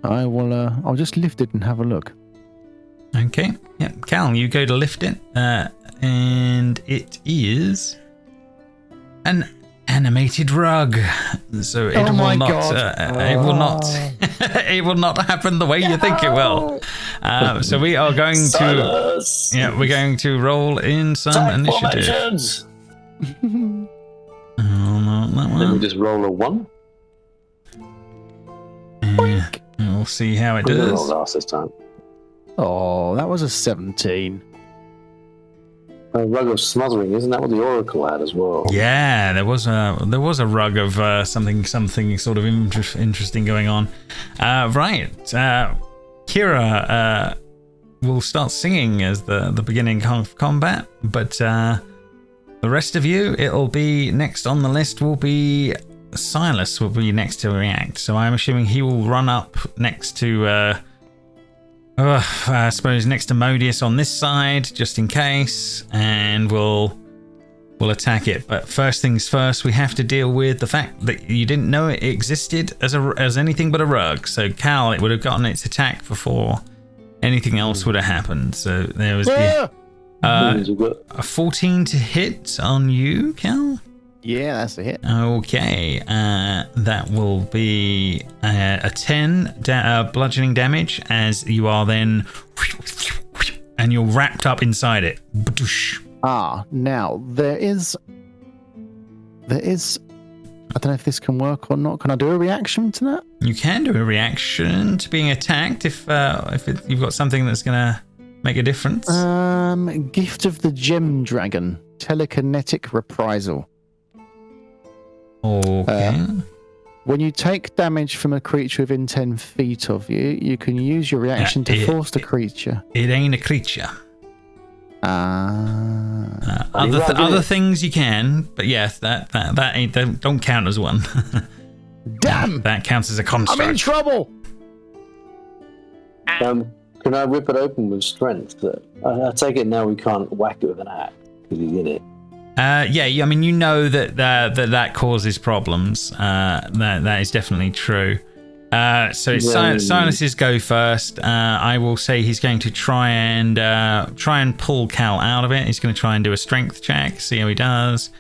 I will. I'll just lift it and have a look. Okay. Yeah, Cal, you go to lift it, and it is an animated rug. So it Oh will my not. God. It will not. It will not happen the way you think it will. So we are going to. Silence! Yeah, we're going to roll in some Attack initiative. formations! Oh, not that Then we one. just roll a 1. Yeah, we'll see how it We didn't roll does. last this time. Oh, that was a 17. A rug of smothering, isn't that what the Oracle had as well? Yeah, there was a rug of something sort of interesting going on. Right, Kira will start singing as the beginning of combat, but the rest of you, it'll be next on the list will be Silas will be next to react. So I'm assuming he will run up next to I suppose next to Modius on this side, just in case, and we'll attack it. But first things first, we have to deal with the fact that you didn't know it existed as anything but a rug. So Cal, it would have gotten its attack before anything else would have happened. So there was a 14 to hit on you, Cal. Yeah, that's a hit. Okay, that will be a 10 bludgeoning damage as you are then, and you're wrapped up inside it. Now there is. I don't know if this can work or not. Can I do a reaction to that? You can do a reaction to being attacked if you've got something that's gonna make a difference. Gift of the Gem Telekinetic Reprisal. Okay. When you take damage from a creature within 10 feet of you, you can use your reaction to force the creature. It ain't a creature. Other Other things you can, but yes, that ain't don't count as one. Damn! That counts as a construct. I'm in trouble! Can I rip it open with strength? I take it now we can't whack it with an axe because he's in it. Yeah, I mean, you know that causes problems. That is definitely true. So it's Silas's go first. I will say he's going to try and pull Cal out of it. He's going to try and do a strength check, see how he does.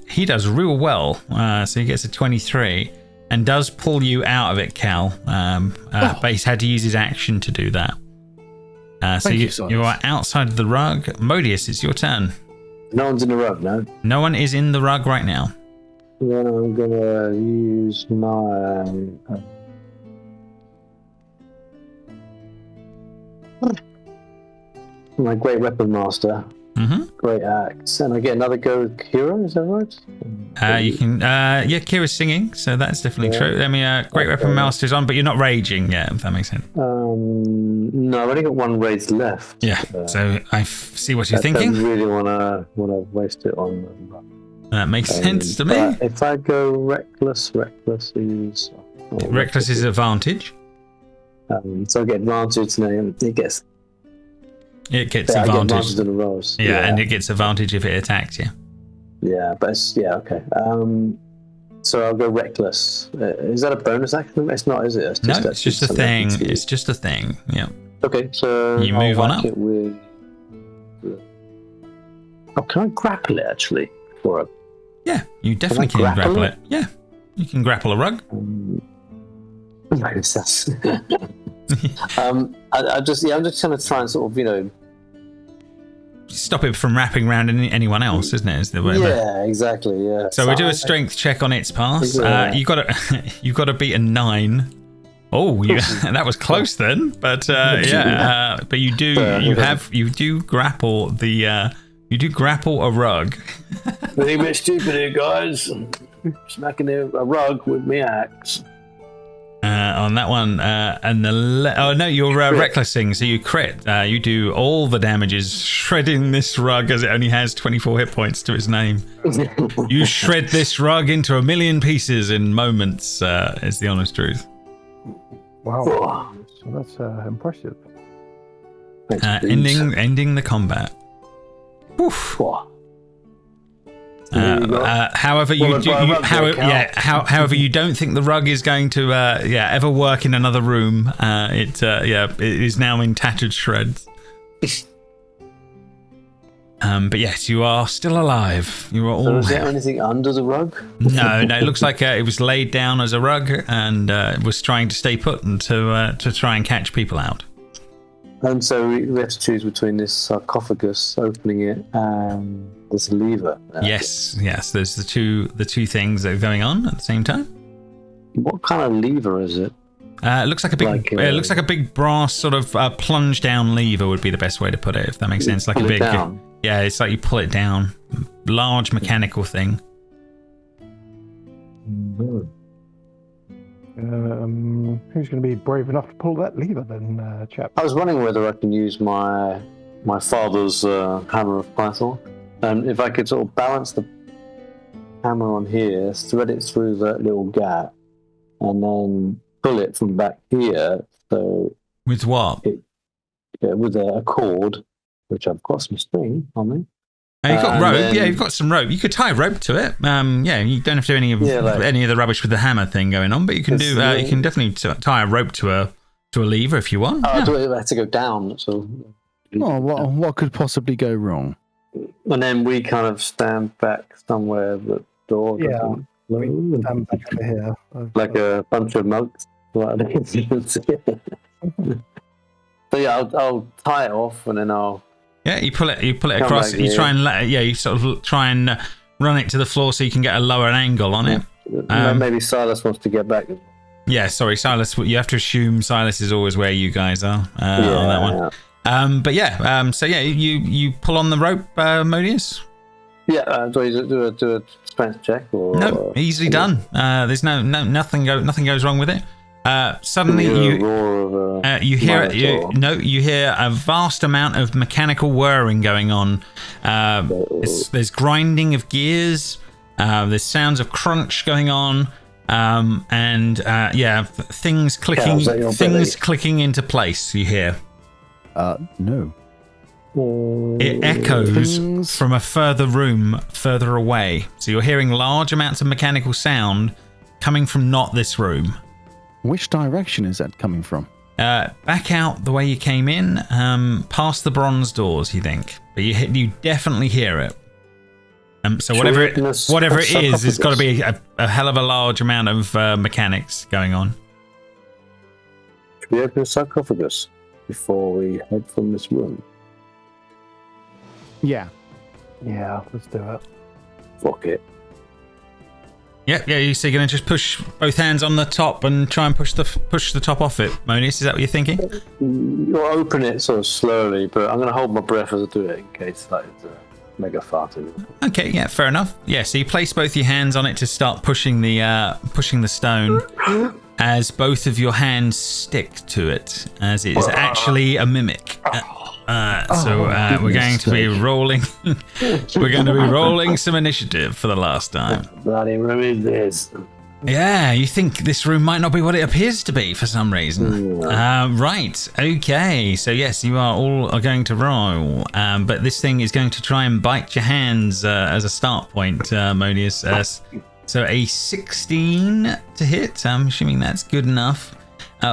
He does real well, so he gets a 23 and does pull you out of it, Cal. But he's had to use his action to do that. So you are outside of the rug. Modius, it's your turn. No one's in the rug, no? No one is in the rug right now. Then I'm gonna use my great weapon master, great axe, and I get another go with Kira. Is that right? You can, Kira's singing, so that's definitely true. I mean, great weapon master's on, but you're not raging yet, if that makes sense. No, I've only got one raise left. Yeah, so I see what you're thinking. I don't really wanna waste it on. That makes sense to me. If I go reckless is Reckless is advantage. So I get advantage, and it gets It gets I get advantage. advantage on the rolls. Yeah, and it gets advantage if it attacks you. Yeah, but okay. So I'll go reckless. Is that a bonus action? It's not, is it? It's just a thing. It's just a thing. Yeah. Okay, so you move on up. It with... Oh, can I grapple it actually? Yeah, you definitely can grapple it. Yeah, you can grapple a rug. I'm just kind of trying to sort of, stop it from wrapping around anyone else, isn't it? Yeah, exactly. Yeah. So we do a strength check on its pass. You got to beat a 9. Oh, that was close then. But but you do grapple a rug. Pretty bit stupid here, guys. Smacking a rug with my axe. On that one, and you're recklessing, so you crit. You do all the damages, shredding this rug as it only has 24 hit points to its name. You shred this rug into a million pieces in moments, is the honest truth. Wow, that's impressive. Ending the combat. Oof. However, however, you don't think the rug is going to ever work in another room. It is now in tattered shreds. But yes, you are still alive. You are all. So is there anything under the rug? No. It looks like it was laid down as a rug and was trying to stay put and to try and catch people out. And so we have to choose between this sarcophagus, opening it, and this lever. Yes. There's the two things that are going on at the same time. What kind of lever is it? It looks like a big. It looks like a big brass sort of plunge down lever would be the best way to put it, if that makes sense. Like a big. Yeah, it's like you pull it down. Large mechanical thing. Mm-hmm. Who's going to be brave enough to pull that lever then, chap? I was wondering whether I can use my father's hammer of Python, and if I could sort of balance the hammer on here, thread it through that little gap, and then pull it from back here. So with what? With a cord, which I've got some string on me. You've got rope. Then, you've got some rope. You could tie a rope to it. You don't have to do any of the rubbish with the hammer thing going on, but you can do. You can definitely tie a rope to a lever if you want. I have to go down. So. What could possibly go wrong? And then we kind of stand back somewhere at the door. Yeah, we stand back over here, like a bunch of monks. So yeah, I'll tie it off, and then I'll. Yeah, you pull it across. You try and you sort of try and run it to the floor so you can get a lower angle on it. Maybe Silas wants to get back. Yeah, sorry, Silas. You have to assume Silas is always where you guys are on that one. So you pull on the rope, Modius. Yeah, do you do a strength check or? No, easily done. There's nothing goes wrong with it. Suddenly you hear a vast amount of mechanical whirring going on. There's grinding of gears. There's sounds of crunch going on. Things clicking into place. You hear. No. It echoes from a further room further away. So you're hearing large amounts of mechanical sound coming from not this room. Which direction is that coming from? Back out the way you came in, past the bronze doors, you think. But you definitely hear it. So whatever it is, it's got to be a hell of a large amount of mechanics going on. Should we open a sarcophagus before we head from this room? Yeah, let's do it. Fuck it. Yeah. So you're gonna just push both hands on the top and try and push the top off it, Monius. Is that what you're thinking? You'll open it sort of slowly, but I'm gonna hold my breath as I do it in case that is mega farting. Okay, yeah, fair enough. Yeah, so you place both your hands on it to start pushing the stone. As both of your hands stick to it, as it is actually a mimic. We're going to be rolling. We're going to be rolling some initiative for the last time. Bloody remove this. Yeah, you think this room might not be what it appears to be for some reason. Right, okay. So yes, you are going to roll, but this thing is going to try and bite your hands as a start point, Modius. So a 16 to hit. I'm assuming that's good enough.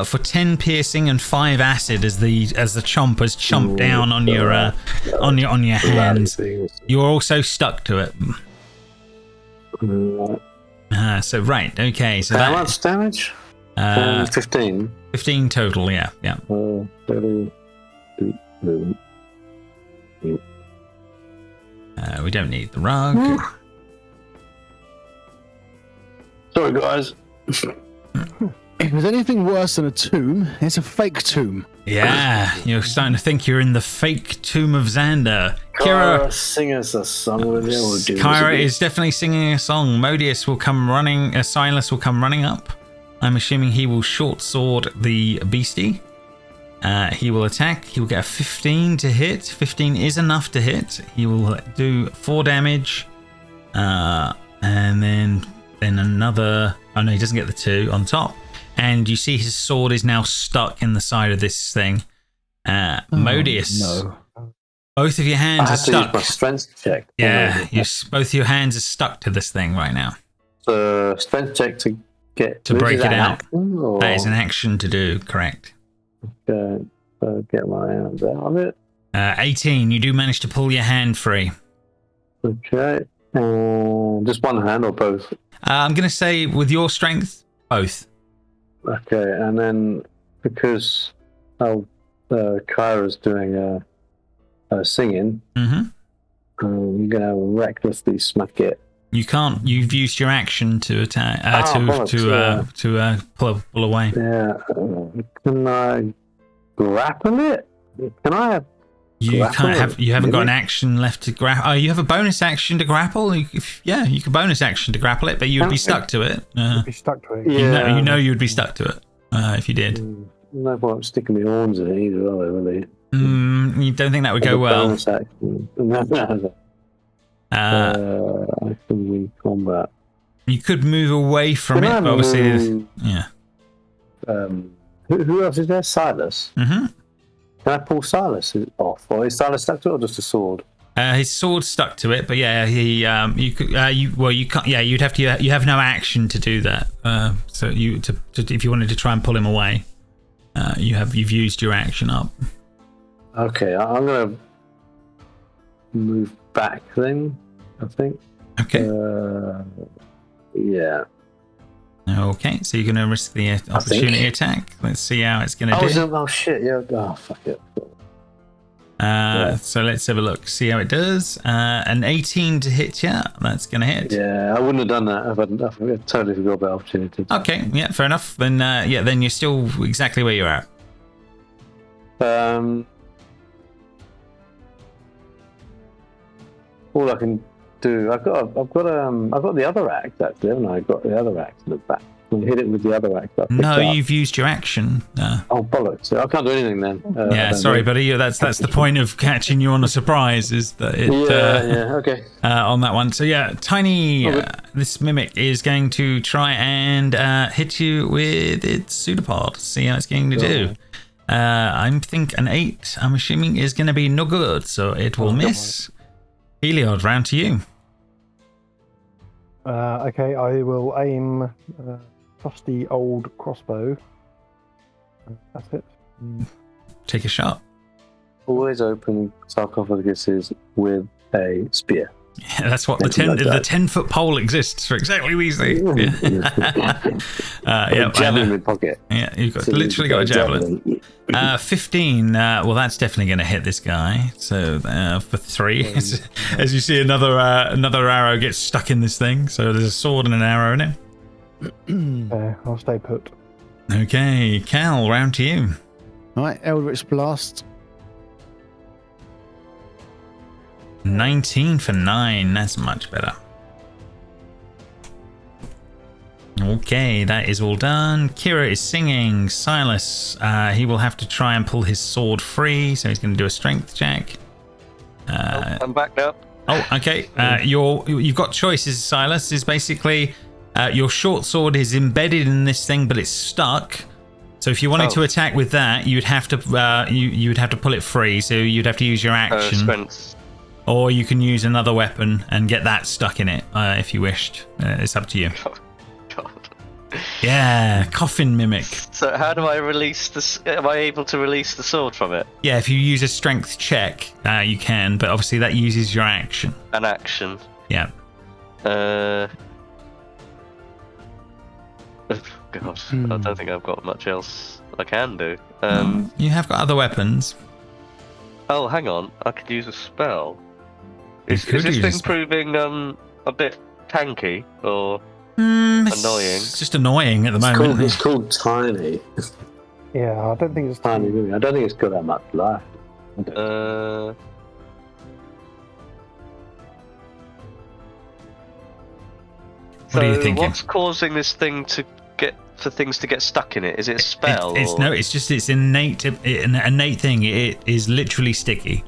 For 10 piercing and 5 acid as the chompers chomp down on your hands. You're also stuck to it. So right, okay. So how much damage? 15. 15 total, yeah. We don't need the rug. Sorry, guys. If there's anything worse than a tomb, it's a fake tomb. Yeah, you're starting to think you're in the fake tomb of Zander. Kyra, sing us a song with you. Kyra is definitely singing a song. Modius will come running. Silas will come running up. I'm assuming he will short sword the beastie. He will attack. He will get a 15 to hit. 15 is enough to hit. He will do 4 damage. And then another... Oh no, he doesn't get the 2 on top. And you see his sword is now stuck in the side of this thing. Modius. No. Both of your hands are stuck. Use my strength check. Yeah, both your hands are stuck to this thing right now. So strength check to break it out. Action, that is an action to do, correct. Okay, so get my hands out of it. 18, you do manage to pull your hand free. Okay, just one hand or both? I'm going to say with your strength, both. Okay, and then because Kyra's doing singing, you're going to recklessly smack it. You can't. You've used your action to attack. To pull away. Yeah. Can I grapple it? Can I? You can't have. You haven't got an action left to grapple. Oh, you have a bonus action to grapple. You could bonus action to grapple it, but you'd be stuck to it. You'd be stuck to it. Yeah. You know you'd be stuck to it if you did. No point sticking my horns in it either, are they? Really? You don't think that would go well? Bonus action. I can win combat. You could move away from it, but obviously, yeah. Who else is there? Silas. Mm-hmm. Can I pull Silas off, or is Silas stuck to it, or just a sword? His sword's stuck to it, but yeah, you can't. Yeah, you'd have to. You have no action to do that. So if you wanted to try and pull him away, you've used your action up. Okay, I'm gonna move back then, I think. Okay. Yeah. Okay, so you're going to risk the opportunity attack. Let's see how it's going to do. Oh, shit, yeah. Oh, fuck it. So let's have a look, see how it does. An 18 to hit, yeah, that's going to hit. Yeah, I wouldn't have done that if I totally forgot about opportunity. Okay, yeah, fair enough. Then, then you're still exactly where you're at. All I can do, I've got the other axe actually, haven't I? I've got the other axe in the back. I'll hit it with the other axe. No, you've used your action. Oh bollocks! I can't do anything then. Yeah, sorry, buddy. That's the point of catching you on a surprise, is that it. Okay. On that one, so yeah, Tiny. This mimic is going to try and hit you with its pseudopod. See how it's going to do. I think an 8. I'm assuming is going to be no good, so it will miss. Heliod, round to you. Okay, I will aim trusty old crossbow. That's it. Take a shot. Always open sarcophaguses with a spear. Yeah, that's what the 10-foot pole exists for exactly these things. Yeah, javelin in pocket. Yeah, you've literally got a javelin. 15. Well, that's definitely going to hit this guy. So for 3, as you see, another arrow gets stuck in this thing. So there's a sword and an arrow in it. I'll stay put. Okay, Cal, round to you. All right, Eldritch Blast. 19 for 9. That's much better. Okay, that is all done. Kira is singing. Silas, he will have to try and pull his sword free, so he's going to do a strength check. I'm backed up. Oh, okay. You've got choices, Silas. Is basically Your short sword is embedded in this thing, but it's stuck. So if you wanted to attack with that, you'd have to you would have to pull it free. So you'd have to use your action, strength. or you can use another weapon and get that stuck in it if you wished. It's up to you. God. Yeah, coffin mimic. So how do I release this? Am I able to release the sword from it? Yeah, if you use a strength check, you can, but obviously that uses your action. An action. Yeah. God, I don't think I've got much else I can do. You have got other weapons. Oh, hang on. I could use a spell. Is could this use a thing spell. proving a bit tanky or annoying? It's just annoying at the moment. It's called tiny. Yeah, I don't think it's Tiny movie. I don't think it's got that much life. What are you thinking? What's causing this thing for things to get stuck in it? Is it a spell? It's innate. An innate thing. It is literally sticky.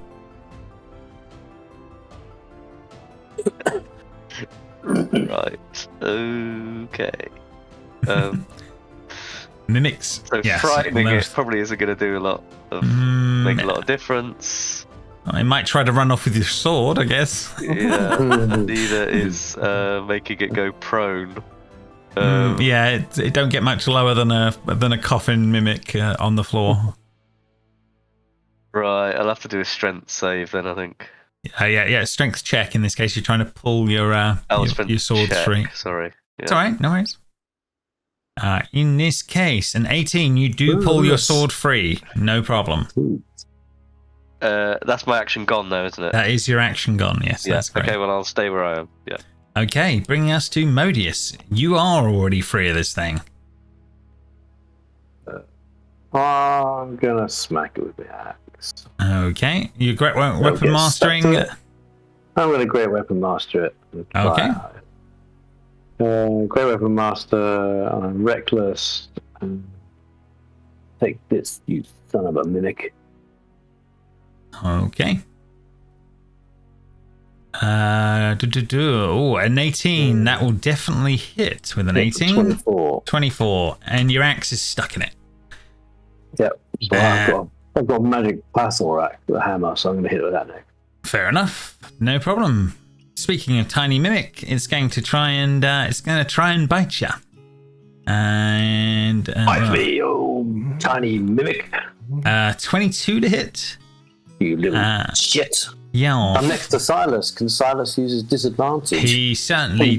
Right. Okay. Mimics. So yes, frightening it almost. probably isn't going to do make a lot of difference. I might try to run off with your sword, I guess. Yeah. Neither is making it go prone. Yeah, it don't get much lower than a coffin mimic on the floor. Right. I'll have to do a strength save then, I think. Yeah. Strength check. In this case, you're trying to pull your sword check. free. Sorry. Yeah. It's all right. No worries. In this case, an 18, you do pull your sword free. No problem. That's my action gone though, isn't it? That is your action gone. Yes. Yeah. That's great. Okay. Well, I'll stay where I am. Yeah. Okay, bringing us to Modius. You are already free of this thing. I'm gonna smack it with the axe. Okay, you great weapon mastering. I'm gonna great weapon master it. Okay. Great weapon master. Reckless. Take this, you son of a mimic. Okay. Oh, an 18. That will definitely hit with an 18. 24. 24. And your axe is stuck in it. Yep. So I've got a magic pestle axe with a hammer, so I'm going to hit it with that next. Fair enough. No problem. Speaking of tiny mimic, it's going to try and bite you. And Bite me, you tiny mimic. 22 to hit. You little shit. Yeah. I'm next to Silas. Can Silas use his disadvantage? He certainly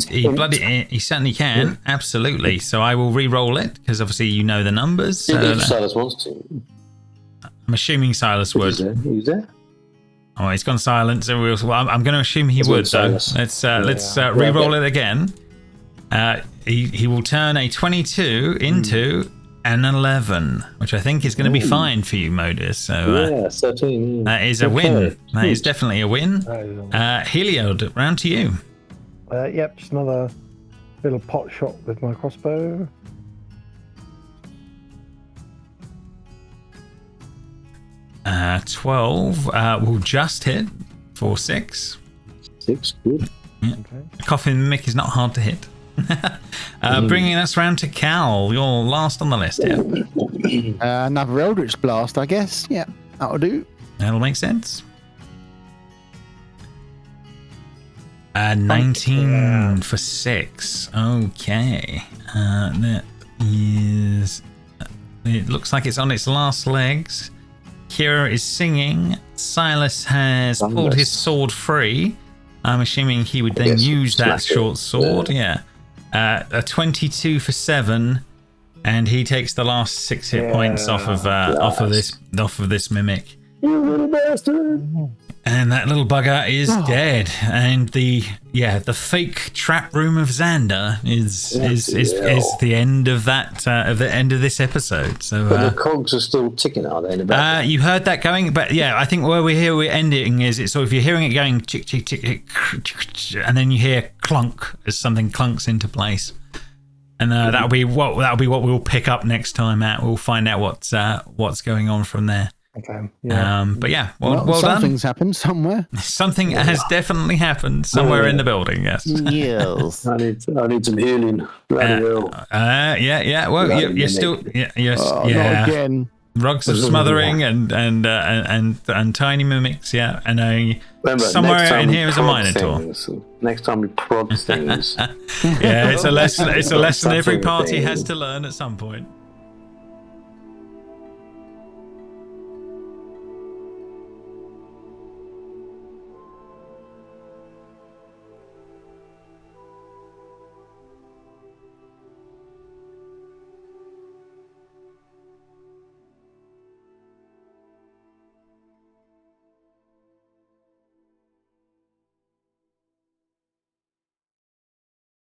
can. Absolutely. So I will re-roll it because obviously you know the numbers. If Silas wants to. I'm assuming Silas would. Who's there? Oh, he's gone silent. So I'm going to assume he would though. Let's re-roll it again. He will turn a 22 into an 11, which I think is going to be fine for you, Modus. So 13. That is a win. That is definitely a win. Heliod, round to you. Yep, just another little pot shot with my crossbow. Uh, 12 will just hit for 6. 6, good. Yeah. Okay. Coffin mimic is not hard to hit. Bringing us round to Cal, you're last on the list here. Another Eldritch Blast, I guess. Yeah, that'll do. That'll make sense. 19 for 6. Okay. That is... It looks like it's on its last legs. Kira is singing. Silas has pulled his sword free. I'm assuming he would then use that short sword. Yeah. A 22 for 7, and he takes the last 6 hit points off of this mimic. You little bastard! And that little bugger is dead. And the fake trap room of Zander is the end of that of the end of this episode. So but the cogs are still ticking, are they? In the back? You heard that going, but yeah, I think where we're ending is it's sort of you're hearing it going tick tick tick tick, and then you hear clunk as something clunks into place. And that'll be what we'll pick up next time. We'll find out what's going on from there. Okay. Yeah. But yeah, well done. Something's happened somewhere. Something has definitely happened somewhere in the building. Yes. Yes. I need some healing. Bloody hell. Yeah. Well, you're still. Not Yeah. again. Rugs of smothering and tiny mimics. Yeah, and Remember, somewhere in here is a minotaur. Next time we prod things. Yeah, it's a lesson. It's a lesson every party has to learn at some point.